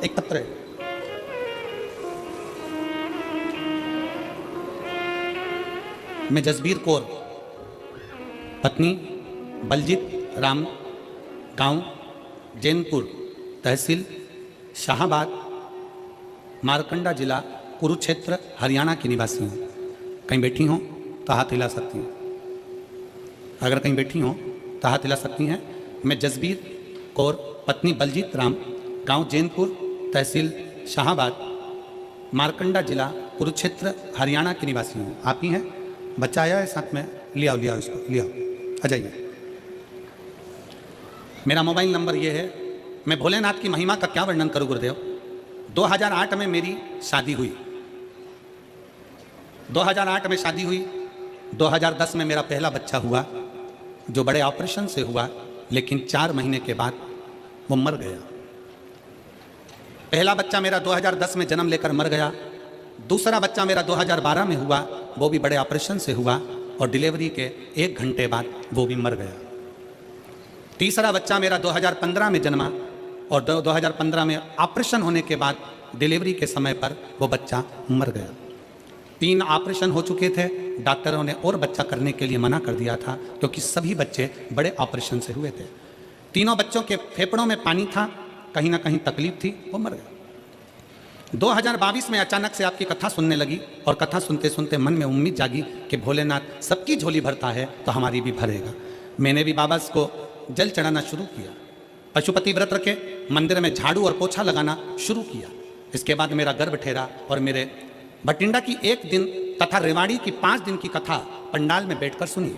एक पत्र है, मैं जसबीर कौर, पत्नी बलजीत राम, गांव जैनपुर, तहसील शाहाबाद, मारकंडा जिला कुरुक्षेत्र, हरियाणा की निवासी हूँ। कहीं बैठी हों तो हाथ हिला सकती हैं, अगर कहीं बैठी हों तो हाथ हिला सकती हैं। मैं जसबीर कौर, पत्नी बलजीत राम, गांव जैनपुर, तहसील शाहाबाद, मारकंडा जिला कुरुक्षेत्र, हरियाणा की निवासी हूँ। आप ही हैं? बच्चा आया है साथ में, लिया इसको, लिया आ जाइए। मेरा मोबाइल नंबर ये है। मैं भोलेनाथ की महिमा का क्या वर्णन करूं गुरुदेव। 2008 में मेरी शादी हुई, 2008 में शादी हुई। 2010 में मेरा पहला बच्चा हुआ, जो बड़े ऑपरेशन से हुआ, लेकिन 4 महीने के बाद वो मर गया। पहला बच्चा मेरा 2010 में जन्म लेकर मर गया। दूसरा बच्चा मेरा 2012 में हुआ, वो भी बड़े ऑपरेशन से हुआ और डिलीवरी के 1 घंटे बाद वो भी मर गया। तीसरा बच्चा मेरा 2015 में जन्मा और 2015 में ऑपरेशन होने के बाद डिलीवरी के समय पर वो बच्चा मर गया। 3 ऑपरेशन हो चुके थे, डॉक्टरों ने और बच्चा करने के लिए मना कर दिया था, क्योंकि सभी बच्चे बड़े ऑपरेशन से हुए थे। तीनों बच्चों के फेफड़ों में पानी था, कहीं ना कहीं तकलीफ थी, वो मर गया। 2022 में अचानक से आपकी कथा सुनने लगी और कथा सुनते सुनते मन में उम्मीद जागी कि भोलेनाथ सबकी झोली भरता है तो हमारी भी भरेगा। मैंने भी बाबा को जल चढ़ाना शुरू किया, पशुपति व्रत रखे, मंदिर में झाड़ू और पोछा लगाना शुरू किया। इसके बाद मेरा गर्भ ठहरा और मेरे भटिंडा की 1 दिन तथा रेवाड़ी की 5 दिन की कथा पंडाल में बैठकर सुनी।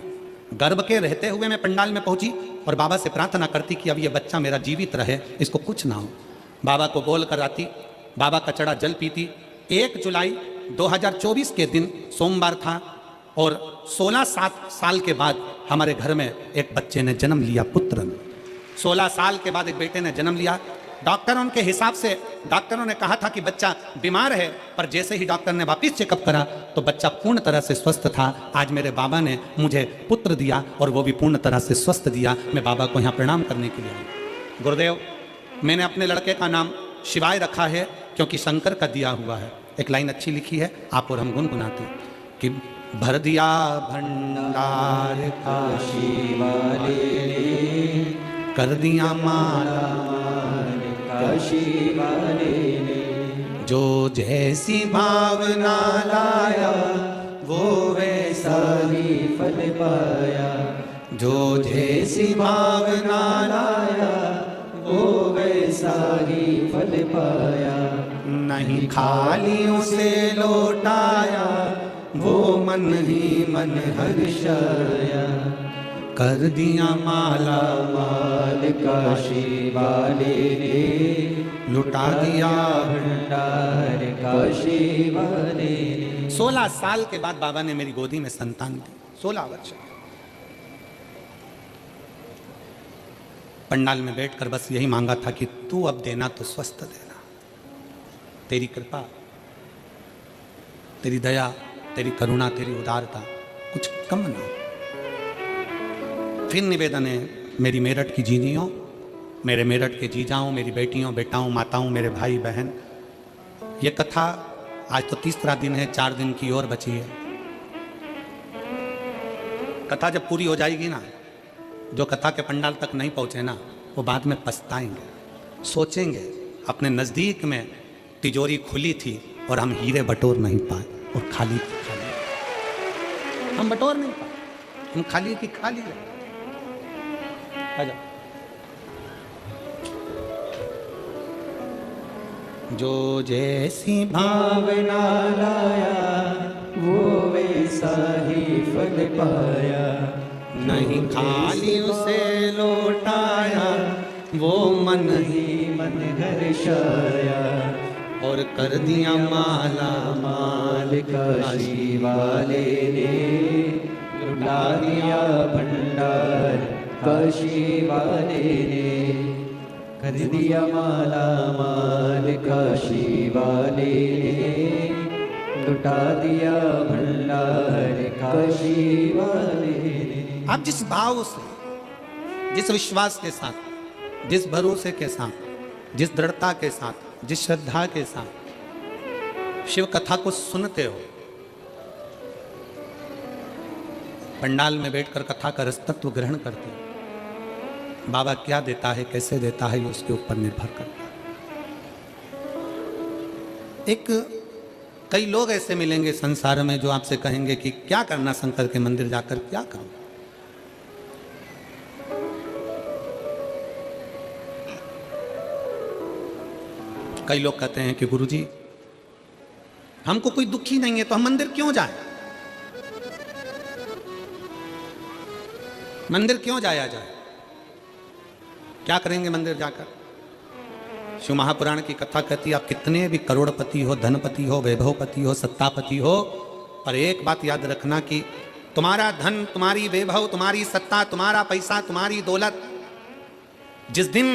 गर्भ के रहते हुए मैं पंडाल में पहुंची और बाबा से प्रार्थना करती कि अब ये बच्चा मेरा जीवित रहे, इसको कुछ ना हो। बाबा को बोल कर आती, बाबा का चढ़ा जल पीती। 1 जुलाई 2024 के दिन सोमवार था और 16 साल के बाद हमारे घर में एक बच्चे ने जन्म लिया, पुत्र। 16 साल के बाद एक बेटे ने जन्म लिया। डॉक्टरों के हिसाब से डॉक्टरों ने कहा था कि बच्चा बीमार है, पर जैसे ही डॉक्टर ने वापस चेकअप करा तो बच्चा पूर्ण तरह से स्वस्थ था। आज मेरे बाबा ने मुझे पुत्र दिया और वो भी पूर्ण तरह से स्वस्थ दिया। मैं बाबा को यहाँ प्रणाम करने के लिए आई। गुरुदेव, मैंने अपने लड़के का नाम शिवाय रखा है क्योंकि शंकर का दिया हुआ है। एक लाइन अच्छी लिखी है, आप और हम गुनगुनाते हैं कि भर दिया भंडार काशी वाले ने, कर दिया माला काशी वाले ने, जो जैसी भावना लाया वो वैसा ही फल पाया, जो जैसी भावना लाया वो वैसा ही फल पाया। नहीं खाली उसे लौटाया वो मन ही मन हर्षाया, कर दिया माला माल काशी वाले ने, लुटा दिया भंडार काशी वाले ने। 16 साल के बाद बाबा ने मेरी गोदी में संतान दी, 16 वर्ष। पंडाल में बैठकर बस यही मांगा था कि तू अब देना तो स्वस्थ देना, तेरी कृपा, तेरी दया, तेरी करुणा, तेरी उदारता कुछ कम ना हो। फिर निवेदन है मेरी मेरठ की जीनियों, मेरे मेरठ के जीजाओं, मेरी बेटियों, बेटाओं, माताओं, मेरे भाई बहन, ये कथा आज तो 3रा दिन है, 4 दिन की और बची है। कथा जब पूरी हो जाएगी ना, जो कथा के पंडाल तक नहीं पहुंचे ना, वो बाद में पछताएंगे, सोचेंगे अपने नज़दीक में तिजोरी खुली थी और हम हीरे बटोर नहीं पाए और खाली हम बटोर नहीं पाए, हम खाली की खाली रहे। जो जैसी भावना लाया वो वैसा ही फल पाया, नहीं खाली उसे लौटाया वो मन ही मन हर्षाया, और कर दिया माला माल काशी वाले ने, लुटा दिया भंडार काशी वाले ने, कर दिया माला माल काशी वाले ने, लुटा दिया भंडार काशी वाले ने। आप जिस भाव से, जिस विश्वास के साथ, जिस भरोसे के साथ, जिस दृढ़ता के साथ, जिस श्रद्धा के साथ शिव कथा को सुनते हो, पंडाल में बैठकर कथा का रसतत्व ग्रहण करते हो, बाबा क्या देता है, कैसे देता है, ये उसके ऊपर निर्भर करता है। कई लोग ऐसे मिलेंगे संसार में जो आपसे कहेंगे कि क्या करना शंकर के मंदिर जाकर, क्या करूं। कई लोग कहते हैं कि गुरुजी हमको कोई दुखी नहीं है तो हम मंदिर क्यों जाएं, मंदिर क्यों जाया जाए, क्या करेंगे मंदिर जाकर। शिव महापुराण की कथा कहती है आप कितने भी करोड़पति हो, धनपति हो, वैभवपति हो, सत्तापति हो, पर एक बात याद रखना कि तुम्हारा धन, तुम्हारी वैभव, तुम्हारी सत्ता, तुम्हारा पैसा, तुम्हारी दौलत जिस दिन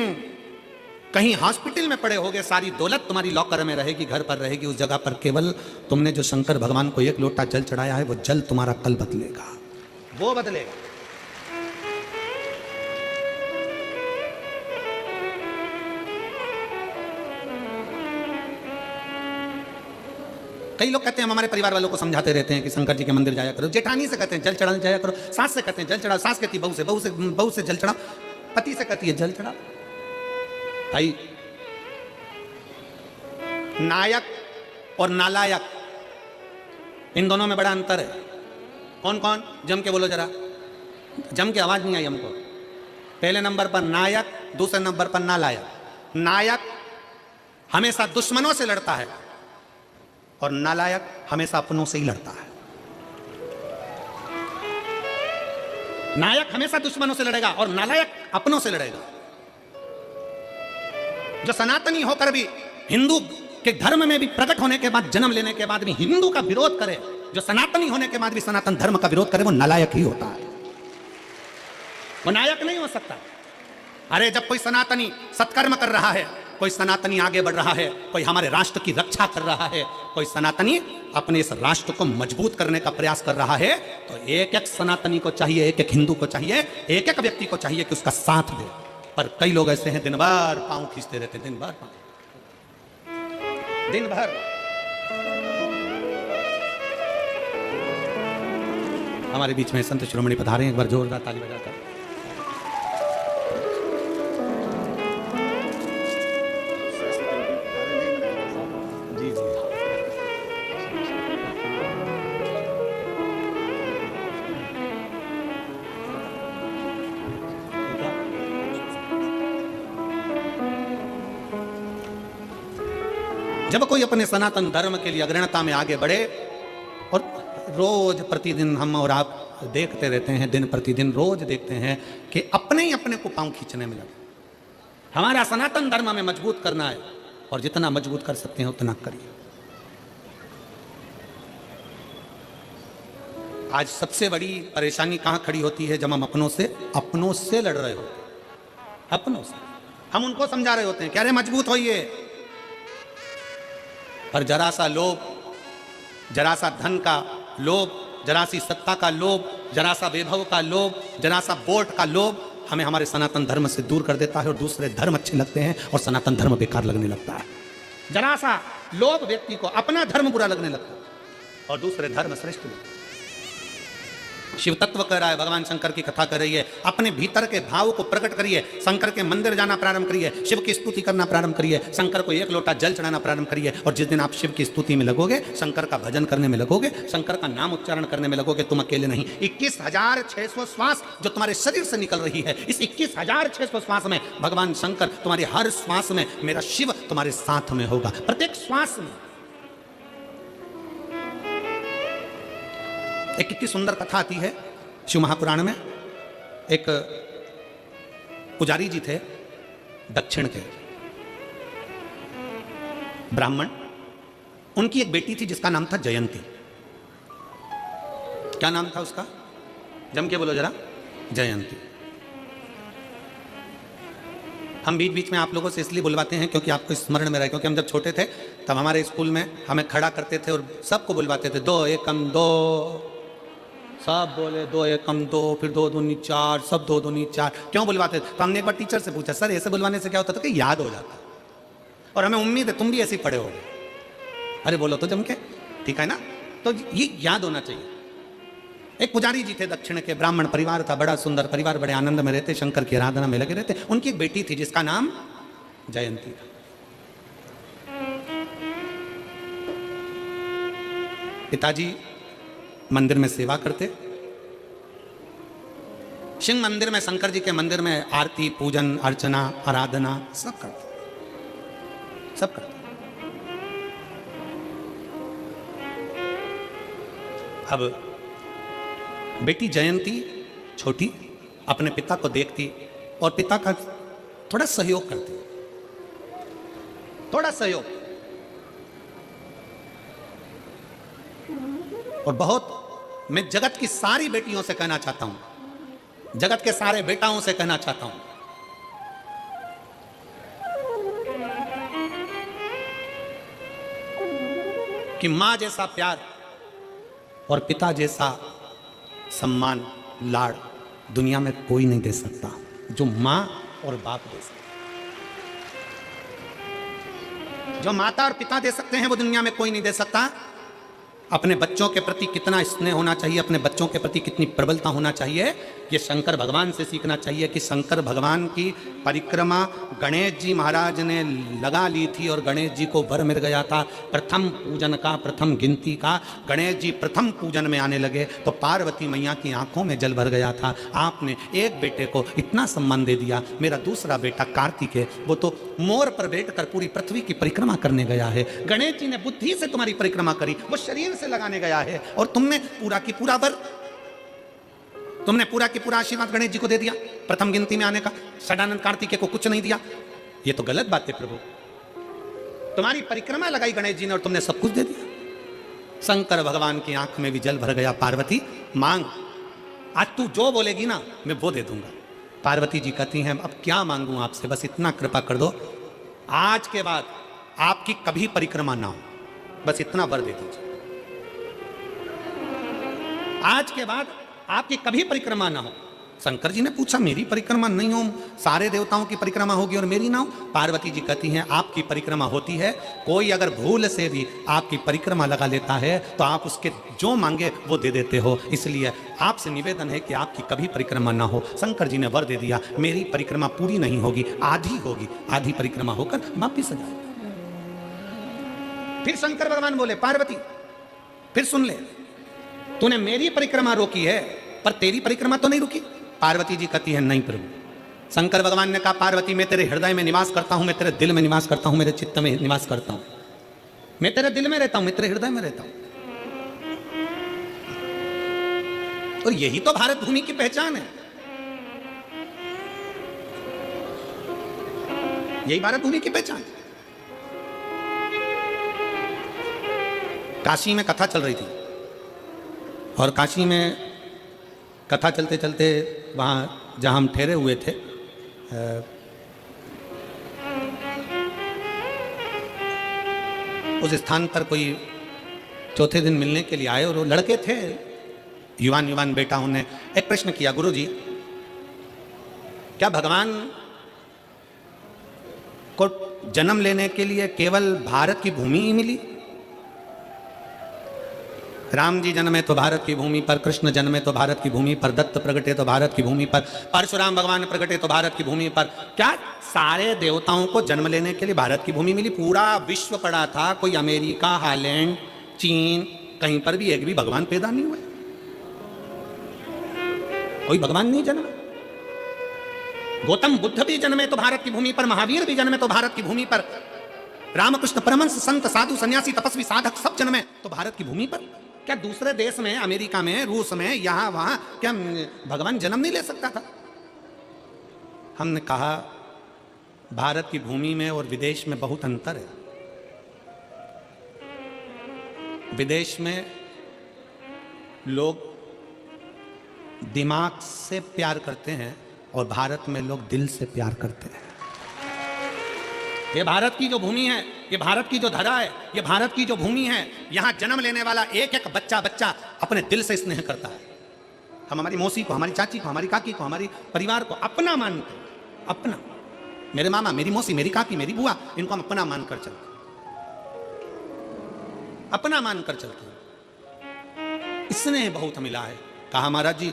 कहीं हॉस्पिटल में पड़े होगे, सारी दौलत तुम्हारी लॉकर में रहेगी, घर पर रहेगी, उस जगह पर केवल तुमने जो शंकर भगवान को एक लोटा जल चढ़ाया है वो जल तुम्हारा कल बदलेगा, वो बदलेगा। कई लोग कहते हैं, हम हमारे परिवार वालों को समझाते रहते हैं कि शंकर जी के मंदिर जाया करो, जेठानी से कहते हैं जल चढ़ाने जाया करो, सास से कहते हैं जल चढ़ाओ, सास कहती है बहू से जल चढ़ाओ, पति से कहती है जल चढ़ाओ। भाई नायक और नालायक, इन दोनों में बड़ा अंतर है। कौन कौन, जम के बोलो जरा, जम के आवाज नहीं आई हमको। पहले नंबर पर नायक, दूसरे नंबर पर नालायक। नायक हमेशा दुश्मनों से लड़ता है और नालायक हमेशा अपनों से ही लड़ता है। नायक हमेशा दुश्मनों से लड़ेगा और नालायक अपनों से लड़ेगा। जो सनातनी होकर भी हिंदू के धर्म में भी प्रकट होने के बाद, जन्म लेने के बाद भी हिंदू का विरोध करे, जो सनातनी होने के बाद भी सनातन धर्म का विरोध करे, वो नालायक ही होता है, वो नायक नहीं हो सकता। अरे जब कोई सनातनी सत्कर्म कर रहा है, कोई सनातनी आगे बढ़ रहा है, कोई हमारे राष्ट्र की रक्षा कर रहा है, कोई सनातनी अपने इस राष्ट्र को मजबूत करने का प्रयास कर रहा है, तो एक एक सनातनी को चाहिए, एक एक हिंदू को चाहिए, एक एक व्यक्ति को चाहिए कि उसका साथ दे। पर कई लोग ऐसे हैं दिन भर पांव खींचते रहते, दिन भर दिन भर। हमारे बीच में संत शिरोमणि पधारे, एक बार जोरदार ताली बजाकर। जी जी जब कोई अपने सनातन धर्म के लिए अग्रणता में आगे बढ़े, और रोज प्रतिदिन हम और आप देखते रहते हैं, दिन प्रतिदिन रोज देखते हैं कि अपने ही अपने को पांव खींचने में लगे। हमारा सनातन धर्म में मजबूत करना है और जितना मजबूत कर सकते हैं उतना करिए। आज सबसे बड़ी परेशानी कहां खड़ी होती है, जब हम अपनों से लड़ रहे हो, अपनों से हम उनको समझा रहे होते हैं कि अरे मजबूत होइए, पर जरा सा लोभ, जरा सा धन का लोभ, जरा सी सत्ता का लोभ, जरा सा वैभव का लोभ, जरा सा वोट का लोभ हमें हमारे सनातन धर्म से दूर कर देता है और दूसरे धर्म अच्छे लगते हैं और सनातन धर्म बेकार लगने लगता है। जरा सा लोभ व्यक्ति को अपना धर्म बुरा लगने लगता है और दूसरे धर्म श्रेष्ठ लगते हैं। शिव तत्व कह रहा है, भगवान शंकर की कथा कर रही है, अपने भीतर के भाव को प्रकट करिए, शंकर के मंदिर जाना प्रारंभ करिए, शिव की स्तुति करना प्रारंभ करिए, शंकर को एक लोटा जल चढ़ाना प्रारंभ करिए। और जिस दिन आप शिव की स्तुति में लगोगे, शंकर का भजन करने में लगोगे, शंकर का नाम उच्चारण करने में लगोगे, तुम अकेले नहीं, 21,600 श्वास जो तुम्हारे शरीर से निकल रही है, इस 21,600 श्वास में भगवान शंकर तुम्हारे हर श्वास में, मेरा शिव तुम्हारे साथ में होगा, प्रत्येक श्वास में। एक कितनी सुंदर कथा आती है शिव महापुराण में। एक पुजारी जी थे दक्षिण के, ब्राह्मण, उनकी एक बेटी थी जिसका नाम था जयंती। क्या नाम था उसका? जम के बोलो जरा। जयंती। हम बीच बीच में आप लोगों से इसलिए बुलवाते हैं क्योंकि आपको स्मरण में रहे, क्योंकि हम जब छोटे थे तब हमारे स्कूल में हमें खड़ा करते थे और सबको बुलवाते थे, 2 एकम 2, सब बोले 2 एकम 2, फिर 2 दूनी 4, सब 2 दूनी 4। क्यों बुलवाते थे? तो हमने एक बार टीचर से पूछा, सर ऐसे बुलवाने से क्या होता था कि याद हो जाता, और हमें उम्मीद है तुम भी ऐसे ही पढ़े होगे। अरे बोलो तो जम के, ठीक है ना? तो ये याद होना चाहिए। एक पुजारी जी थे, दक्षिण के, ब्राह्मण परिवार था, बड़ा सुंदर परिवार, बड़े आनंद में रहते, शंकर की आराधना में लगे रहते। उनकी एक बेटी थी जिसका नाम जयंती था। पिताजी मंदिर में सेवा करते, शिव मंदिर में, शंकर जी के मंदिर में आरती, पूजन, अर्चना, आराधना सब करते, सब करते। अब बेटी जयंती छोटी अपने पिता को देखती और पिता का थोड़ा सहयोग करती, थोड़ा सहयोग, और बहुत, मैं जगत की सारी बेटियों से कहना चाहता हूं, जगत के सारे बेटाओं से कहना चाहता हूं, कि मां जैसा प्यार और पिता जैसा सम्मान, लाड़ दुनिया में कोई नहीं दे सकता जो मां और बाप दे सकते। जो माता और पिता दे सकते हैं वो दुनिया में कोई नहीं दे सकता। अपने बच्चों के प्रति कितना स्नेह होना चाहिए, अपने बच्चों के प्रति कितनी प्रबलता होना चाहिए, ये शंकर भगवान से सीखना चाहिए। कि शंकर भगवान की परिक्रमा गणेश जी महाराज ने लगा ली थी और गणेश जी को वर मिल गया था प्रथम पूजन का, प्रथम गिनती का। गणेश जी प्रथम पूजन में आने लगे तो पार्वती मैया की आंखों में जल भर गया था। आपने एक बेटे को इतना सम्मान दे दिया। मेरा दूसरा बेटा कार्तिक है, वो तो मोर पर बैठकर पूरी पृथ्वी की परिक्रमा करने गया है। गणेश जी ने बुद्धि से तुम्हारी परिक्रमा करी, वो शरीर से लगाने गया है, और तुमने पूरा की पूरा वर, तुमने पूरा की पूरा आशीर्वाद गणेश जी को दे दिया प्रथम गिनती में आने का। षडानंद कार्तिकेय को कुछ नहीं दिया। ये तो गलत बात है प्रभु। तुम्हारी परिक्रमा लगाई गणेश जी ने और तुमने सब कुछ दे दिया। शंकर भगवान की आंख में भी जल भर गया। पार्वती मांग, आज तू जो बोलेगी ना मैं वो दे दूंगा। पार्वती जी कहती हैं अब क्या मांगूं आपसे, बस इतना कृपा कर दो, आज के बाद आपकी कभी परिक्रमा ना हो, बस इतना वर दे दीजिए। आज के बाद आपकी कभी परिक्रमा ना हो। शंकर जी ने पूछा मेरी परिक्रमा नहीं हो, सारे देवताओं की परिक्रमा होगी और मेरी ना हो? पार्वती जी कहती हैं आपकी परिक्रमा होती है, कोई अगर भूल से भी आपकी परिक्रमा लगा लेता है तो आप उसके जो मांगे वो दे देते हो, इसलिए आपसे निवेदन है कि आपकी कभी परिक्रमा ना हो। शंकर जी ने वर दे दिया, मेरी परिक्रमा पूरी नहीं होगी, आधी होगी, आधी परिक्रमा होकर वापिस आ जाएगी। फिर शंकर भगवान बोले पार्वती फिर सुन ले, तूने मेरी परिक्रमा रोकी है पर तेरी परिक्रमा तो नहीं रुकी। पार्वती जी कहती है नहीं प्रभु। शंकर भगवान ने कहा पार्वती मैं तेरे हृदय में निवास करता हूं, मैं तेरे दिल में निवास करता हूं, मेरे चित्त में निवास करता हूं, मैं तेरे दिल में रहता हूं, मैं तेरे हृदय में रहता हूं। और यही तो भारत भूमि की पहचान है, यही भारत भूमि की पहचान है। काशी में कथा चल रही थी और काशी में कथा चलते चलते वहाँ जहाँ हम ठहरे हुए थे उस स्थान पर कोई चौथे दिन मिलने के लिए आए और वो लड़के थे, युवान युवान बेटाओं ने एक प्रश्न किया, गुरुजी क्या भगवान को जन्म लेने के लिए केवल भारत की भूमि ही मिली? राम जी जन्मे तो भारत की भूमि पर, कृष्ण जन्मे तो भारत की भूमि पर, दत्त प्रगटे तो भारत की भूमि पर, परशुराम भगवान प्रगटे तो भारत की भूमि पर। क्या सारे देवताओं को जन्म लेने के लिए भारत की भूमि मिली? पूरा विश्व पड़ा था, कोई अमेरिका, हालैंड, चीन, कहीं पर भी एक भी भगवान पैदा नहीं हुए, कोई भगवान नहीं जन्मा। गौतम बुद्ध भी जन्मे तो भारत की भूमि पर, महावीर भी जन्मे तो भारत की भूमि पर, रामकृष्ण परमहंस, संत, साधु, सन्यासी, तपस्वी, साधक सब जन्मे तो भारत की भूमि पर। क्या दूसरे देश में, अमेरिका में, रूस में, यहां वहां क्या भगवान जन्म नहीं ले सकता था? हमने कहा भारत की भूमि में और विदेश में बहुत अंतर है। विदेश में लोग दिमाग से प्यार करते हैं और भारत में लोग दिल से प्यार करते हैं। ये भारत की जो भूमि है, ये भारत की जो धरा है, ये भारत की जो भूमि है, यहाँ जन्म लेने वाला एक एक बच्चा बच्चा अपने दिल से स्नेह करता है। हम हमारी मौसी को, हमारी चाची को, हमारी काकी को, हमारी परिवार को अपना मानते हैं। अपना, मेरे मामा, मेरी मौसी, मेरी काकी, मेरी बुआ, इनको हम अपना मानकर चलते हैं, अपना मानकर चलते हैं। स्नेह बहुत मिला है। कहा महाराज जी,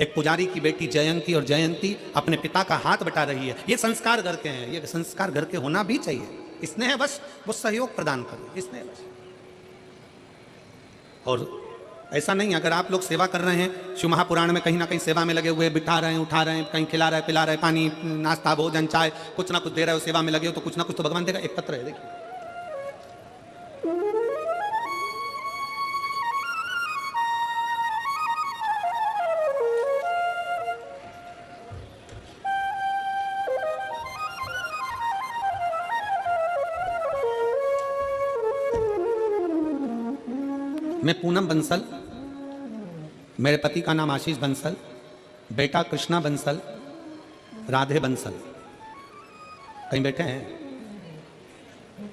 एक पुजारी की बेटी जयंती, और जयंती अपने पिता का हाथ बटा रही है। ये संस्कार घर के हैं, ये संस्कार घर के होना भी चाहिए। स्नेह बस वो सहयोग प्रदान करे, स्नेह बस। और ऐसा नहीं, अगर आप लोग सेवा कर रहे हैं, शिव महापुराण में कहीं ना कहीं सेवा में लगे हुए, बिठा रहे हैं, उठा रहे हैं, कहीं खिला रहे हैं, पिला रहे हैं, पानी नाश्ता भोजन चाय कुछ ना कुछ दे रहे हो, सेवा में लगे हो, तो कुछ ना कुछ तो भगवान देगा। एक पत्र है, देखिए, मैं पूनम बंसल, मेरे पति का नाम आशीष बंसल, बेटा कृष्णा बंसल, राधे बंसल। कहीं बैठे हैं?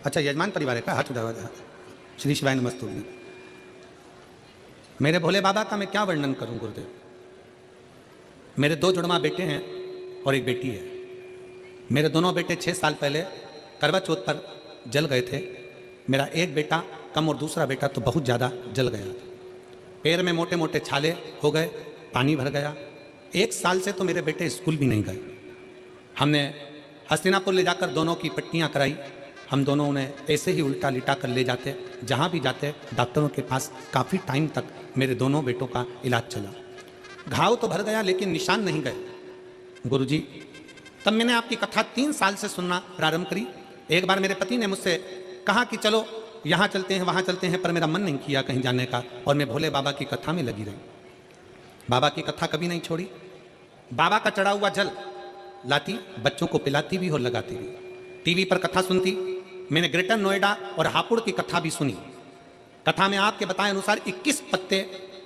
अच्छा, यजमान परिवार है का? हाथ उठाओ। श्री शिवाय नमस्तुभ्यं। मेरे भोले बाबा का मैं क्या वर्णन करूं गुरुदेव। मेरे 2 जुड़वा बेटे हैं और एक बेटी है। मेरे दोनों बेटे 6 साल पहले करवा चौथ पर जल गए थे। मेरा एक बेटा कम और दूसरा बेटा तो बहुत ज़्यादा जल गया। पैर में मोटे मोटे छाले हो गए, पानी भर गया। 1 साल से तो मेरे बेटे स्कूल भी नहीं गए। हमने हस्तिनापुर ले जाकर दोनों की पट्टियाँ कराई। हम दोनों उन्हें ऐसे ही उल्टा लिटा कर ले जाते, जहाँ भी जाते डॉक्टरों के पास काफ़ी टाइम तक मेरे दोनों बेटों का इलाज चला। घाव तो भर गया लेकिन निशान नहीं गए। गुरुजी, तब मैंने आपकी कथा 3 साल से सुनना प्रारंभ करी। एक बार मेरे पति ने मुझसे कहा कि चलो यहाँ चलते हैं, वहाँ चलते हैं, पर मेरा मन नहीं किया कहीं जाने का, और मैं भोले बाबा की कथा में लगी रही। बाबा की कथा कभी नहीं छोड़ी। बाबा का चढ़ा हुआ जल लाती, बच्चों को पिलाती भी और लगाती भी। टीवी पर कथा सुनती। मैंने ग्रेटर नोएडा और हापुड़ की कथा भी सुनी। कथा में आपके बताए अनुसार 21 पत्ते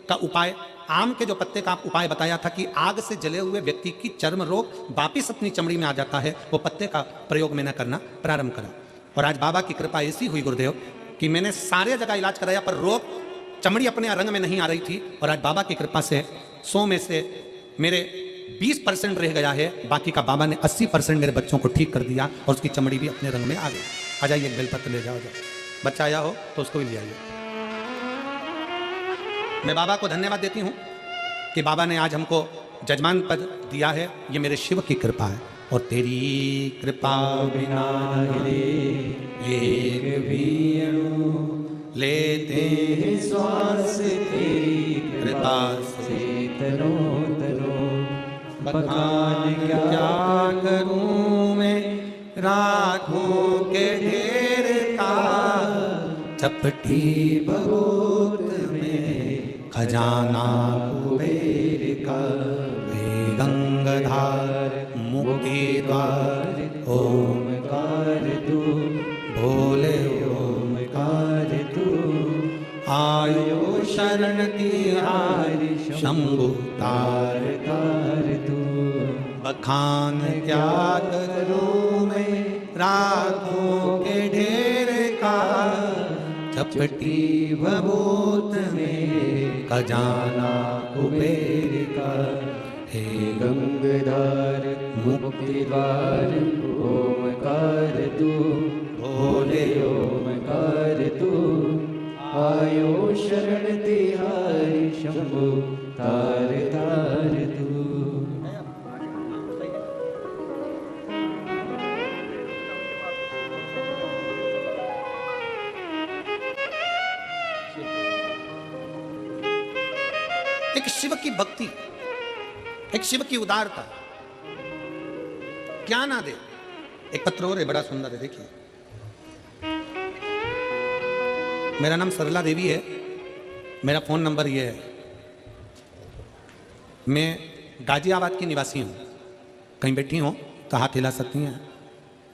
का उपाय, आम के जो पत्ते का उपाय बताया था कि आग से जले हुए व्यक्ति की चर्म रोग वापिस अपनी चमड़ी में आ जाता है, वो पत्ते का प्रयोग मैंने करना प्रारंभ करा। और आज बाबा की कृपा ऐसी हुई गुरुदेव कि मैंने सारे जगह इलाज कराया, पर रोग चमड़ी अपने रंग में नहीं आ रही थी। और आज बाबा की कृपा से 100 में से मेरे 20% रह गया है, बाकी का बाबा ने 80% मेरे बच्चों को ठीक कर दिया और उसकी चमड़ी भी अपने रंग में आ गई। आ जाइए, बेलपत्र ले जाओ। बच्चा आया हो तो उसको भी ले आइए। मैं बाबा को धन्यवाद देती हूँ कि बाबा ने आज हमको जजमान पद दिया है। ये मेरे शिव की कृपा है, और तेरी कृपा बिना एक भी अणु लेते हैं श्वास तेरी कृपा से तरो तरो। बखान क्या करूं मैं रातों के ढेर का, चपटी बहुत में खजाना कुबेर का। गंगाधार मुक्ति द्वार ओमकार तू, भोले ओमकार तू। आयो शरण तिहारी शंभु तार तार तू। बखान क्या करूं मैं रातों के ढेर का, चपटी भभूत में खजाना कुबेर का। हे गंगाधार मुक्ति द्वार ओमकार तू, भोले ओमकार तू। आयो शरण तिहारी शंभु तार तार तू। एक शिव की भक्ति, एक शिव की उदारता, क्या ना दे। एक पत्र और है, बड़ा सुंदर है, देखिए। मेरा नाम सरला देवी है, मेरा फोन नंबर ये है। मैं गाजियाबाद की निवासी हूँ। कहीं बैठी हो तो हाथ हिला सकती हैं।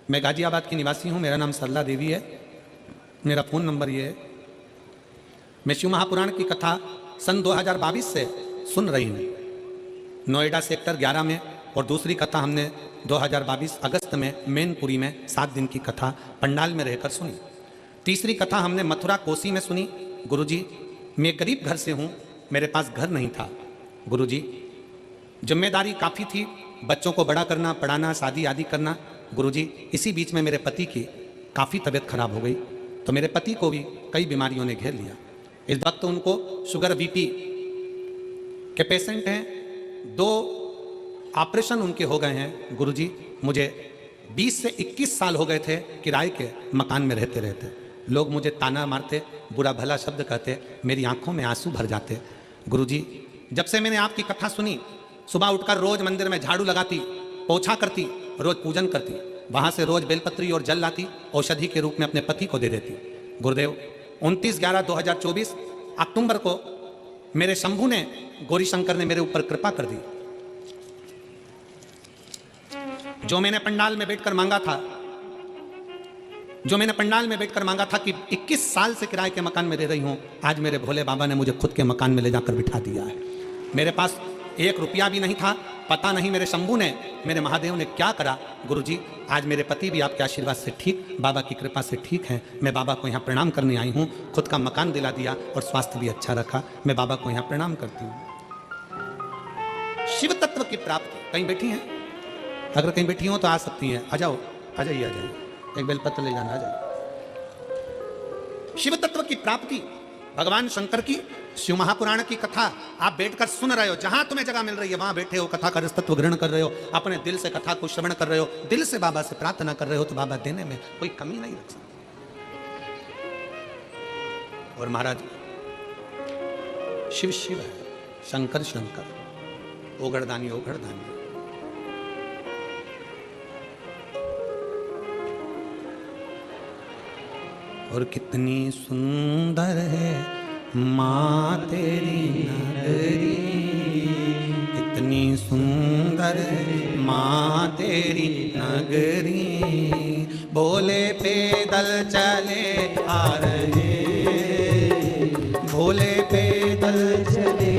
मैं गाजियाबाद की निवासी हूँ, मेरा नाम सरला देवी है, मेरा फ़ोन नंबर ये है मैं शिव महापुराण की कथा सन 2022 से सुन रही हूँ, नोएडा सेक्टर 11 में, और दूसरी कथा हमने 2022 अगस्त में मैनपुरी में 7 दिन की कथा पंडाल में रहकर सुनी। तीसरी कथा हमने मथुरा कोसी में सुनी। गुरुजी, मैं गरीब घर से हूँ, मेरे पास घर नहीं था। गुरुजी, जिम्मेदारी काफ़ी थी, बच्चों को बड़ा करना, पढ़ाना, शादी आदि करना। गुरुजी, इसी बीच में मेरे पति की काफ़ी तबीयत खराब हो गई, तो मेरे पति को भी कई बीमारियों ने घेर लिया। इस वक्त उनको शुगर बीपी के पेशेंट हैं, 2 ऑपरेशन उनके हो गए हैं। गुरुजी, मुझे 20 से 21 साल हो गए थे किराए के मकान में रहते रहते। लोग मुझे ताना मारते, बुरा भला शब्द कहते, मेरी आंखों में आंसू भर जाते। गुरुजी, जब से मैंने आपकी कथा सुनी, सुबह उठकर रोज मंदिर में झाड़ू लगाती, पोछा करती, रोज पूजन करती, वहाँ से रोज बेलपत्री और जल लाती, औषधि के रूप में अपने पति को दे देती। गुरुदेव, 29/11/2024 अक्टूबर को मेरे शंभू ने, गौरी शंकर ने मेरे ऊपर कृपा कर दी। जो मैंने पंडाल में बैठकर मांगा था, कि 21 साल से किराए के मकान में रह रही हूं, आज मेरे भोले बाबा ने मुझे खुद के मकान में ले जाकर बिठा दिया है। मेरे पास 1 रुपया भी नहीं था, पता नहीं मेरे शंभू ने, मेरे महादेव ने क्या करा। गुरुजी, आज मेरे पति भी आपके आशीर्वाद से ठीक, बाबा की कृपा से ठीक हैं। मैं बाबा को यहाँ प्रणाम करने आई हूँ, खुद का मकान दिला दिया और स्वास्थ्य भी अच्छा रखा। मैं बाबा को यहाँ प्रणाम करती हूँ। शिव तत्व की प्राप्ति, कहीं बैठी हैं? अगर कहीं बैठी हो तो आ सकती हैं, आ जाओ, आ जाइए, एक बेलपत्र ले जाना, आ जाइए। शिव तत्व की प्राप्ति, भगवान शंकर की शिव महापुराण की कथा आप बैठकर सुन रहे हो, जहां तुम्हें जगह मिल रही है वहां बैठे हो, कथा का तत्व ग्रहण कर रहे हो, अपने दिल से कथा को श्रवण कर रहे हो, दिल से बाबा से प्रार्थना कर रहे हो, तो बाबा देने में कोई कमी नहीं रख सकते। और महाराज, शिव शिव है, शंकर शंकर, ओगड़दानी ओगड़दानी। और कितनी सुंदर है माँ तेरी नगरी, कितनी सुंदर है माँ तेरी नगरी। भोले पैदल चले आ रहे, भोले पैदल चले